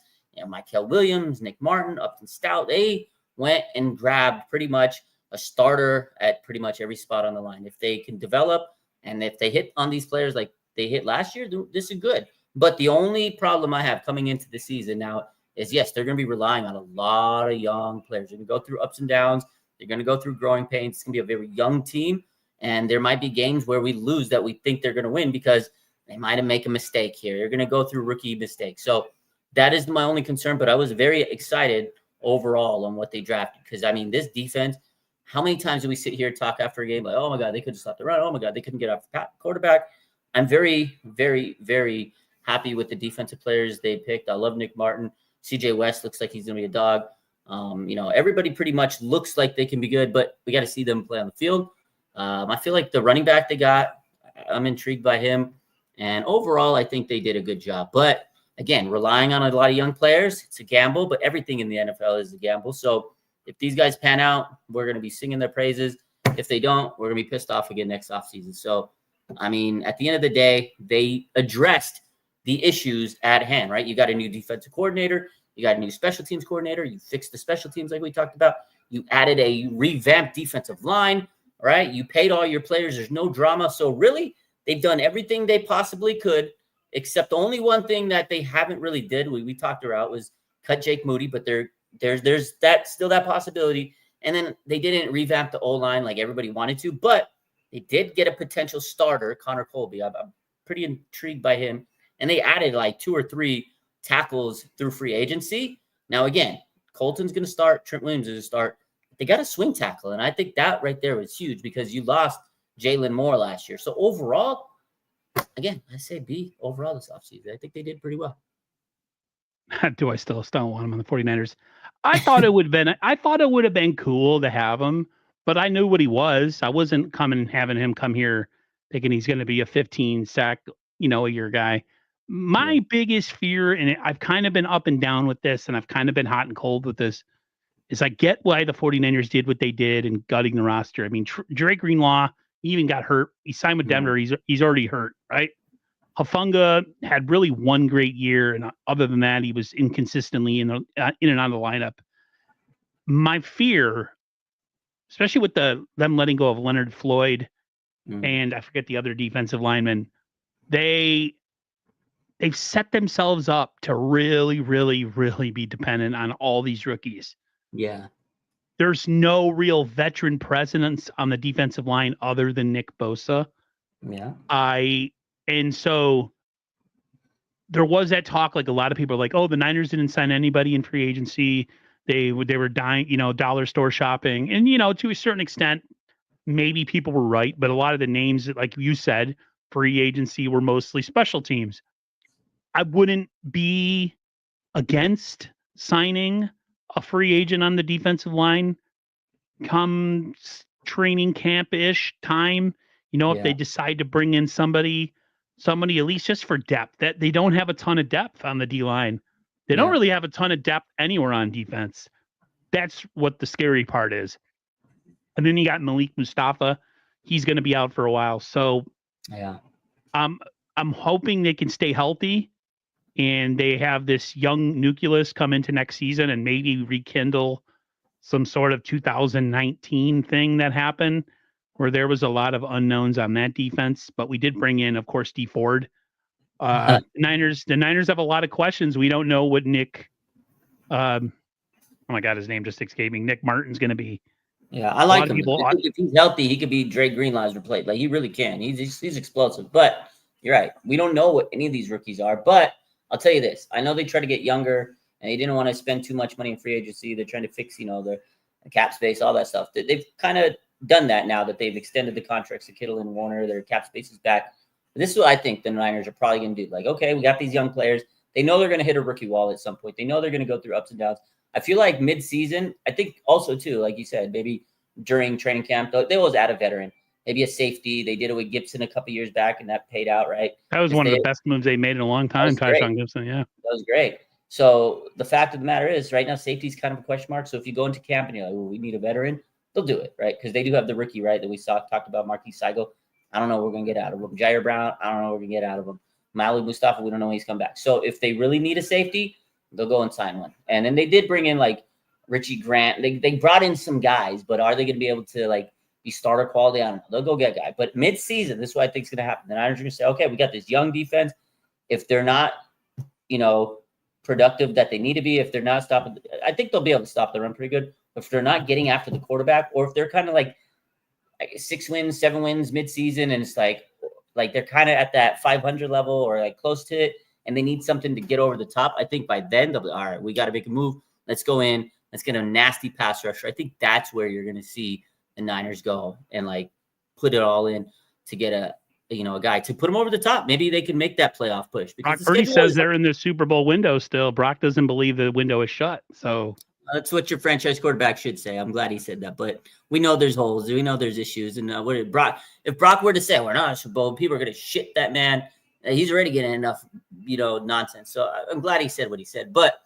Michael Williams, Nick Martin, Upton Stout. They went and grabbed pretty much a starter at pretty much every spot on the line. If they can develop and if they hit on these players like they hit last year, this is good. But the only problem I have coming into the season now is, yes, they're going to be relying on a lot of young players. They're going to go through ups and downs. They're going to go through growing pains. It's going to be a very young team. And there might be games where we lose that we think they're going to win because they might have made a mistake here. They're going to go through rookie mistakes. So that is my only concern. But I was very excited overall on what they drafted because, I mean, this defense, how many times do we sit here and talk after a game like, oh, my God, they could have stopped the run. Oh, my God, they couldn't get off the quarterback. I'm very, very, very happy with the defensive players they picked. I love Nick Martin. CJ West looks like he's going to be a dog. Everybody pretty much looks like they can be good, but we got to see them play on the field. I feel like the running back they got, I'm intrigued by him. And overall, I think they did a good job. But, again, relying on a lot of young players, it's a gamble, but everything in the NFL is a gamble. So if these guys pan out, we're going to be singing their praises. If they don't, we're going to be pissed off again next offseason. So, I mean, at the end of the day, they addressed the issues at hand, right? You got a new defensive coordinator. You got a new special teams coordinator. You fixed the special teams like we talked about. You added a revamped defensive line, right? You paid all your players. There's no drama. So really, they've done everything they possibly could, except the only one thing that they haven't really did, we talked about, was cut Jake Moody, but there's that still that possibility. And then they didn't revamp the O-line like everybody wanted to, but they did get a potential starter, Connor Colby. I'm pretty intrigued by him. And they added like 2 or 3 tackles through free agency. Now, again, Colton's going to start. Trent Williams is going to start. They got a swing tackle, and I think that right there was huge because you lost Jalen Moore last year. So overall, again, I say B overall this offseason. I think they did pretty well. Do I still want him on the 49ers? I thought it would have been cool to have him, but I knew what he was. I wasn't having him come here thinking he's going to be a 15 sack, a year guy. My biggest fear, and I've kind of been up and down with this, and I've kind of been hot and cold with this, is I get why the 49ers did what they did in gutting the roster. I mean, Drake Greenlaw, he even got hurt. He signed with Denver. He's already hurt, right? Hufanga had really one great year, and other than that, he was inconsistently in and out of the lineup. My fear, especially with them letting go of Leonard Floyd, and I forget the other defensive lineman, they've set themselves up to really, really, really be dependent on all these rookies. Yeah. There's no real veteran presence on the defensive line other than Nick Bosa. Yeah. And so there was that talk, like a lot of people are like, oh, the Niners didn't sign anybody in free agency. They were dying, dollar store shopping. And, to a certain extent, maybe people were right, but a lot of the names, like you said, free agency were mostly special teams. I wouldn't be against signing a free agent on the defensive line come training camp-ish time. If they decide to bring in somebody at least just for depth, that they don't have a ton of depth on the D-line. They don't really have a ton of depth anywhere on defense. That's what the scary part is. And then you got Malik Mustafa. He's going to be out for a while. So I'm hoping they can stay healthy and they have this young nucleus come into next season and maybe rekindle some sort of 2019 thing that happened where there was a lot of unknowns on that defense. But we did bring in, of course, D Ford. The Niners have a lot of questions. We don't know what Nick, oh my God, his name just escaping. Nick Martin's going to be. Yeah, I like him. I think if he's healthy, he could be Dre Greenlaw's replacement. Like, he really can. He's explosive. But you're right. We don't know what any of these rookies are. But I'll tell you this. I know they try to get younger, and they didn't want to spend too much money in free agency. They're trying to fix, the cap space, all that stuff. They've kind of done that now that they've extended the contracts to Kittle and Warner. Their cap space is back. But this is what I think the Niners are probably going to do. Like, okay, we got these young players. They know they're going to hit a rookie wall at some point. They know they're going to go through ups and downs. I feel like mid-season, I think also, too, like you said, maybe during training camp, they always add a veteran, maybe a safety. They did it with Gibson a couple years back, and that paid out, right? That was one of the best moves they made in a long time, Tyshawn Gibson, yeah. That was great. So the fact of the matter is, right now, safety is kind of a question mark. So if you go into camp and you're like, well, we need a veteran, they'll do it, right? Because they do have the rookie, right, that we talked about, Marquise Seigel. I don't know what we're going to get out of him. Jair Brown, I don't know what we're going to get out of him. Malik Mustafa, we don't know when he's come back. So if they really need a safety, they'll go and sign one. And then they did bring in, like, Richie Grant. They brought in some guys, but are they going to be able to, like, be starter quality? I don't know. They'll go get a guy. But mid-season, this is what I think is going to happen. The Niners are going to say, okay, we got this young defense. If they're not, productive that they need to be, if they're not stopping, I think they'll be able to stop the run pretty good. If they're not getting after the quarterback, or if they're kind of like 6 wins, 7 wins mid-season, and it's like they're kind of at that 500 level or like close to it, and they need something to get over the top, I think by then they'll be, all right, we got to make a move. Let's go in. Let's get a nasty pass rusher. I think that's where you're going to see the Niners go and like put it all in to get a guy to put them over the top. Maybe they can make that playoff push. Brock Purdy says they're in the Super Bowl window still. Brock doesn't believe the window is shut. So that's what your franchise quarterback should say. I'm glad he said that. But we know there's holes. We know there's issues. And if Brock were to say we're not a Super Bowl, people are going to shit that man. He's already getting enough, nonsense. So I'm glad he said what he said. But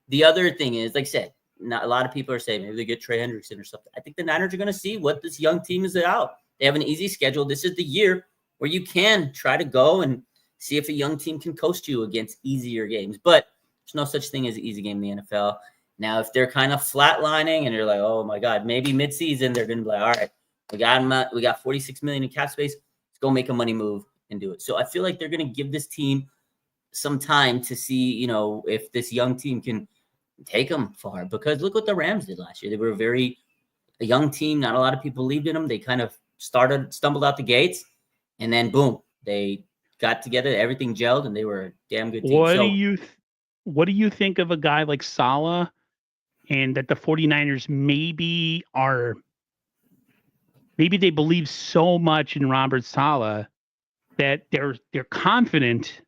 the other thing is, like I said, not a lot of people are saying maybe they get Trey Hendrickson or something. I think the Niners are going to see what this young team is about. They have an easy schedule. This is the year where you can try to go and see if a young team can coast you against easier games. But there's no such thing as an easy game in the NFL. Now, if they're kind of flatlining and you're like, oh my God, maybe midseason they're going to be like, all right, we got $46 million in cap space. Let's go make a money move and do it. So I feel like they're going to give this team some time to see, if this young team can take them far. Because look what the Rams did last year. They were a young team. Not a lot of people believed in them. They kind of stumbled out the gates. And then, boom, they got together, everything gelled, and they were a damn good team. What do you think of a guy like Saleh, and that the 49ers maybe they believe so much in Robert Saleh that they're confident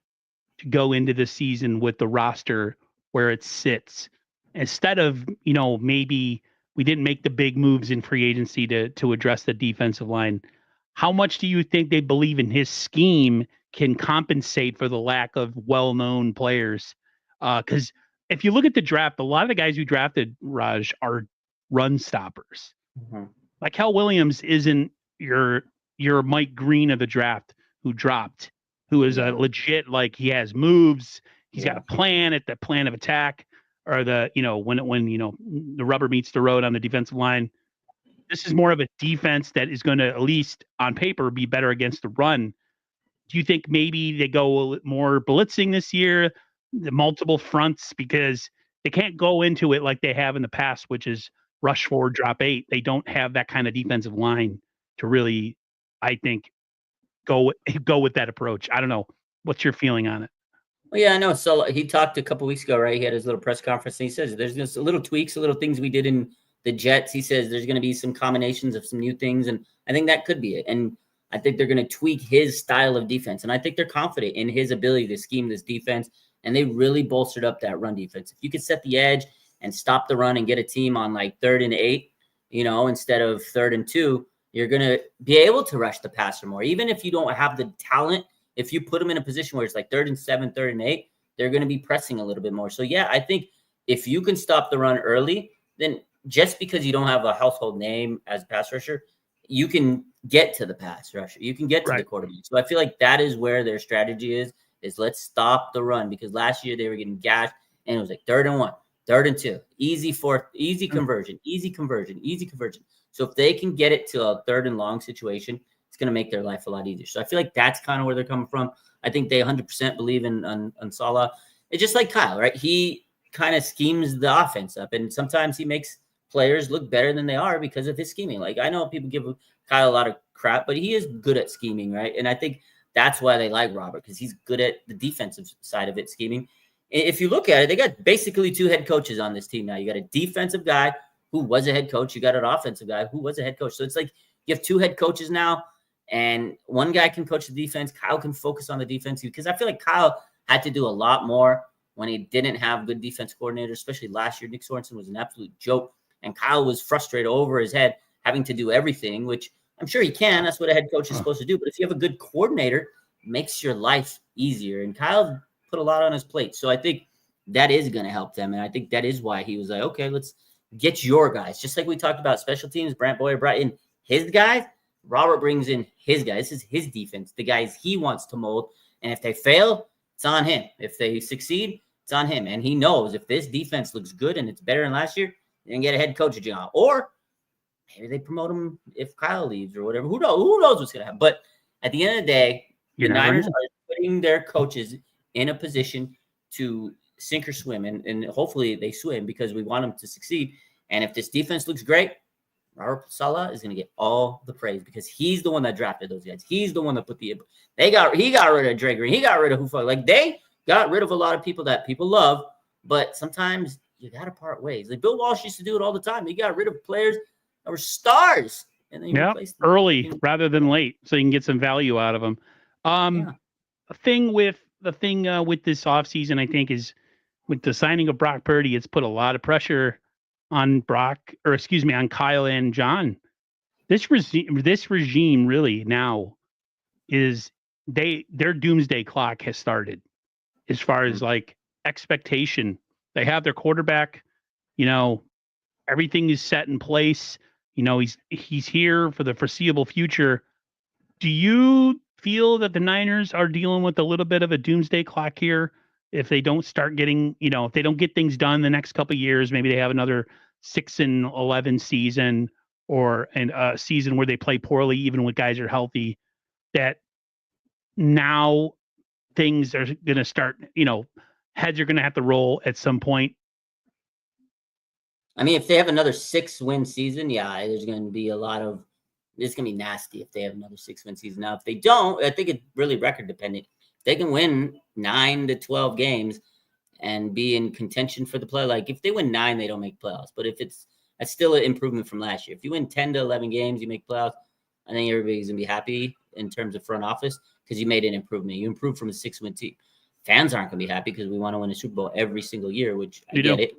to go into the season with the roster where it sits, instead of, maybe we didn't make the big moves in free agency to address the defensive line. How much do you think they believe in his scheme can compensate for the lack of well-known players? Because if you look at the draft, a lot of the guys who drafted, Raj, are run stoppers. Mm-hmm. Like Cal Williams isn't your Mike Green of the draft who dropped, who is a legit, like, he has moves. He's got a plan at the plan of attack, or when the rubber meets the road on the defensive line. This is more of a defense that is going to, at least on paper, be better against the run. Do you think maybe they go more blitzing this year, the multiple fronts, because they can't go into it like they have in the past, which is rush 4, drop 8. They don't have that kind of defensive line to really, I think, go with that approach. I don't know. What's your feeling on it? Well, yeah, I know. So he talked a couple weeks ago, right? He had his little press conference, and he says there's just little tweaks, little things we did in the Jets, he says there's going to be some combinations of some new things, and I think that could be it. And I think they're going to tweak his style of defense, and I think they're confident in his ability to scheme this defense, and they really bolstered up that run defense. If you could set the edge and stop the run and get a team on like 3rd and 8, instead of 3rd and 2, you're going to be able to rush the passer more. Even if you don't have the talent, if you put them in a position where it's like 3rd and 7, 3rd and 8, they're going to be pressing a little bit more. So, yeah, I think if you can stop the run early, then just because you don't have a household name as a pass rusher, you can get to the pass rusher. You can get to the quarterback. So I feel like that is where their strategy is let's stop the run, because last year they were getting gashed and it was like 3rd and 1, 3rd and 2, easy conversion. So if they can get it to a 3rd and long situation, it's going to make their life a lot easier. So I feel like that's kind of where they're coming from. I think they 100% believe in Salah. It's just like Kyle, right? He kind of schemes the offense up, and sometimes he makes players look better than they are because of his scheming. Like, I know people give Kyle a lot of crap, but he is good at scheming, right? And I think that's why they like Robert, because he's good at the defensive side of it, scheming. If you look at it, they got basically 2 head coaches on this team now. You got a defensive guy who was a head coach. You got an offensive guy who was a head coach. So it's like you have 2 head coaches now, and one guy can coach the defense. Kyle can focus on the defense, because I feel like Kyle had to do a lot more when he didn't have good defense coordinators, especially last year. Nick Sorensen was an absolute joke, and Kyle was frustrated over his head having to do everything, which I'm sure he can. That's what a head coach is supposed to do. But if you have a good coordinator, it makes your life easier. And Kyle put a lot on his plate. So I think that is going to help them. And I think that is why he was like, okay, let's get your guys. Just like we talked about special teams, Brant Boyer brought in his guys. Robert brings in his guys. This is his defense, the guys he wants to mold. And if they fail, it's on him. If they succeed, it's on him. And he knows if this defense looks good and it's better than last year, they can get a head coach job. Or maybe they promote him if Kyle leaves or whatever. Who knows what's going to happen? But at the end of the day, the Niners are putting their coaches in a position to sink or swim. And hopefully they swim, because we want them to succeed. And if this defense looks great, Robert Saleh is going to get all the praise, because he's the one that drafted those guys. He's the one that he got rid of Dre Green. He got rid of like they got rid of a lot of people that people love, but sometimes you got to part ways. Like Bill Walsh used to do it all the time. He got rid of players that were stars, and then replaced them early rather than late, so you can get some value out of them. The thing with this offseason, I think, is with the signing of Brock Purdy, it's put a lot of pressure on Kyle and John. This regime really now is their doomsday clock has started as far as like expectation. They have their quarterback, everything is set in place. He's here for the foreseeable future. Do you feel that the Niners are dealing with a little bit of a doomsday clock here? If they don't start getting, if they don't get things done the next couple of years, maybe they have another 6-11 season, or a season where they play poorly, even when guys are healthy, that now things are going to start, heads are going to have to roll at some point. I mean, if they have another 6-win season, there's going to be it's going to be nasty if they have another 6-win season. Now, if they don't, I think it's really record dependent. If they can win 9 to 12 games and be in contention for the play, like if they win 9, they don't make playoffs. But if that's still an improvement from last year. If you win 10 to 11 games, you make playoffs. I think everybody's going to be happy in terms of front office, because you made an improvement. You improved from a 6-win team. Fans aren't going to be happy because we want to win a Super Bowl every single year, which I get it.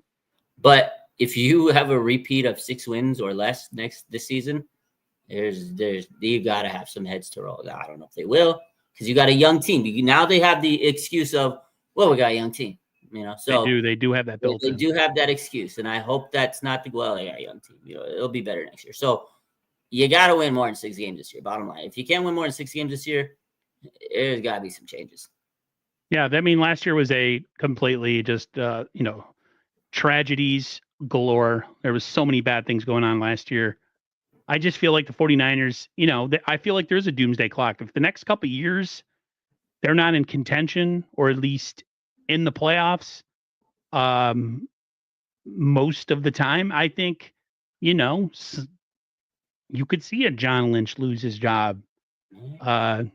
But if you have a repeat of 6 wins or less this season, you got to have some heads to roll. Now, I don't know if they will, because you got a young team. Now they have the excuse of, well, we got a young team. So they do have that built in. They do have that excuse, and I hope that's not they got a young team. It'll be better next year. So you got to win more than 6 games this year. Bottom line, if you can't win more than 6 games this year, there's got to be some changes. Yeah, last year was a completely just tragedies galore. There was so many bad things going on last year. I just feel like the 49ers, I feel like there's a doomsday clock. If the next couple of years they're not in contention, or at least in the playoffs, most of the time, I think, you could see a John Lynch lose his job.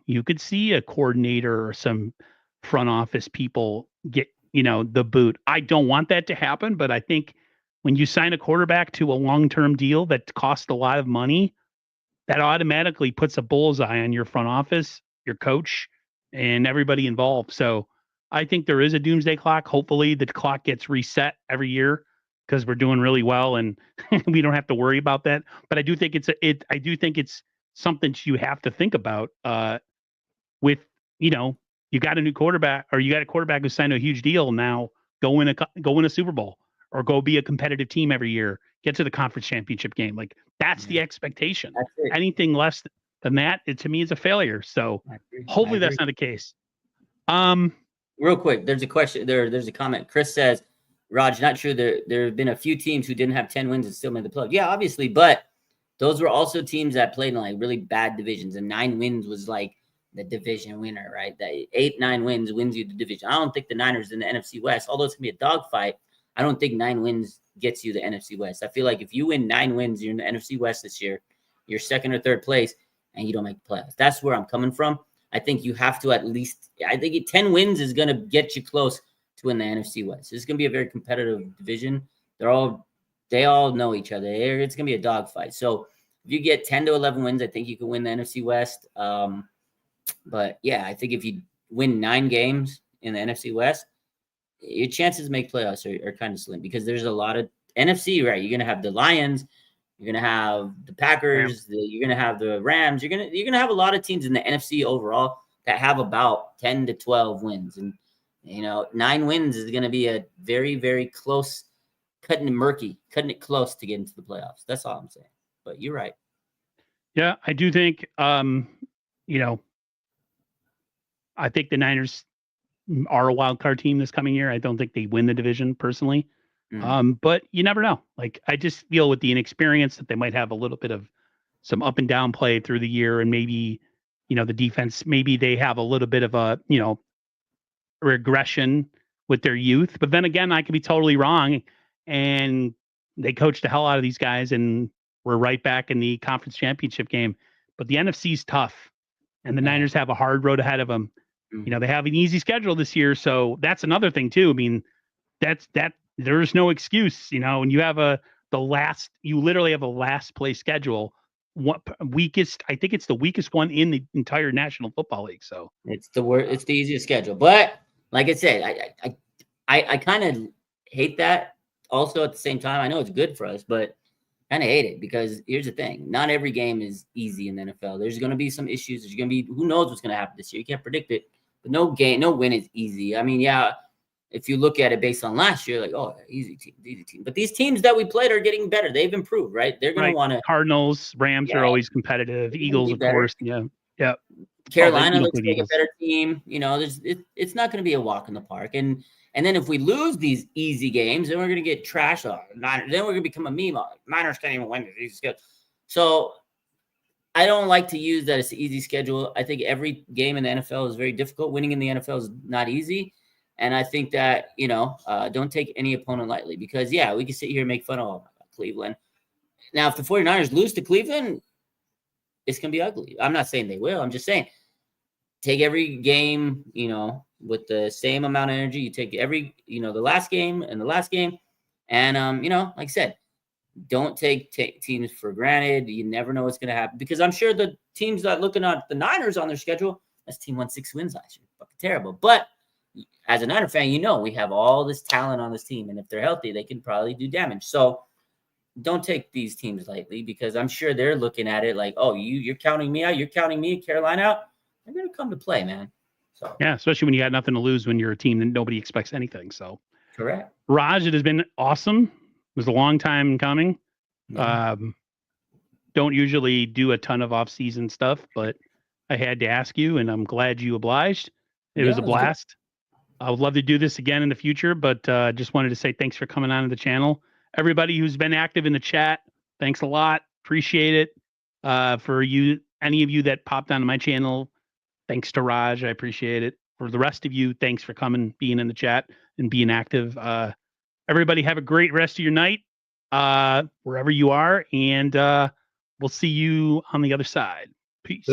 You could see a coordinator or some front office people get, the boot. I don't want that to happen, but I think when you sign a quarterback to a long-term deal that costs a lot of money, that automatically puts a bullseye on your front office, your coach, and everybody involved. So I think there is a doomsday clock. Hopefully the clock gets reset every year because we're doing really well and we don't have to worry about that. But I do think I do think it's something you have to think about with, you got a new quarterback or you got a quarterback who signed a huge deal. Now go win a Super Bowl or go be a competitive team every year, get to the conference championship game. Like that's the expectation. Anything less than that, to me is a failure. So hopefully that's not the case. Real quick, there's a question. There's a comment. Chris says, Raj, not true. There have been a few teams who didn't have 10 wins and still made the playoffs. Yeah, obviously, but those were also teams that played in like really bad divisions, and 9 wins was like the division winner, right? That 8-9 wins wins you the division. I don't think the Niners in the NFC West, although it's gonna be a dogfight, I don't think 9 wins gets you the NFC West. I feel like if you win 9 wins, you're in the NFC West this year, you're second or third place, and you don't make the playoffs. That's where I'm coming from. I think you have to at least, I think 10 wins is going to get you close to win the NFC West. It's going to be a very competitive division. They all know each other. It's going to be a dogfight. So if you get 10 to 11 wins, I think you can win the NFC West. But yeah, I think if you win 9 games in the NFC West, your chances to make playoffs are kind of slim because there's a lot of NFC, right? You're going to have the Lions. You're going to have the Packers. You're going to have the Rams. You're going to have a lot of teams in the NFC overall that have about 10 to 12 wins. And, 9 wins is going to be a very, very close, cutting it close to get into the playoffs. That's all I'm saying. But you're right. Yeah, I do think, I think the Niners are a wild card team this coming year. I don't think they win the division personally. But you never know. Like, I just feel with the inexperience that they might have a little bit of some up and down play through the year. And maybe, the defense, maybe they have a little bit of a, regression with their youth. But then again, I could be totally wrong. And they coached the hell out of these guys and we're right back in the conference championship game. But the NFC's tough and the Niners have a hard road ahead of them. They have an easy schedule this year. So that's another thing too. I mean, there's no excuse, when you have you literally have a last place schedule. I think it's the weakest one in the entire National Football League. So it's the easiest schedule. But like I said, I kind of hate that also at the same time. I know it's good for us, but kind of hate it because here's the thing. Not every game is easy in the NFL. There's going to be some issues. There's going to be, who knows what's going to happen this year. You can't predict it, but no win is easy. I mean, yeah, if you look at it based on last year, like, oh, easy team. But these teams that we played are getting better. They've improved, right? They're going to want to. Cardinals, Rams are always competitive. Eagles, of course. Yeah. Yeah. Carolina looks like a better team. It's not going to be a walk in the park. And then if we lose these easy games, then we're going to get trashed. Then we're going to become a meme. Niners can't even win these schedule. So I don't like to use that as an easy schedule. I think every game in the NFL is very difficult. Winning in the NFL is not easy. And I think that, don't take any opponent lightly because, yeah, we can sit here and make fun of Cleveland. Now, if the 49ers lose to Cleveland, it's going to be ugly. I'm not saying they will. I'm just saying take every game, with the same amount of energy. You take every, the last game and the last game. And, like I said, don't take teams for granted. You never know what's going to happen because I'm sure the teams that looking at the Niners on their schedule, this team won 6 wins last year. Fucking terrible. But as a Niner fan, we have all this talent on this team. And if they're healthy, they can probably do damage. So don't take these teams lightly because I'm sure they're looking at it like, oh, you're counting me out. You're counting me, Carolina out. They're going to come to play, man. So yeah, especially when you got nothing to lose when you're a team that nobody expects anything. So correct. Raj, it has been awesome. It was a long time coming. Yeah. Don't usually do a ton of off-season stuff, but I had to ask you, and I'm glad you obliged. It was a blast. I would love to do this again in the future, but just wanted to say thanks for coming on to the channel. Everybody who's been active in the chat, thanks a lot. Appreciate it. For you, any of you that popped onto my channel, thanks to Raj. I appreciate it. For the rest of you, thanks for coming, being in the chat, and being active. Everybody have a great rest of your night, wherever you are, and we'll see you on the other side. Peace.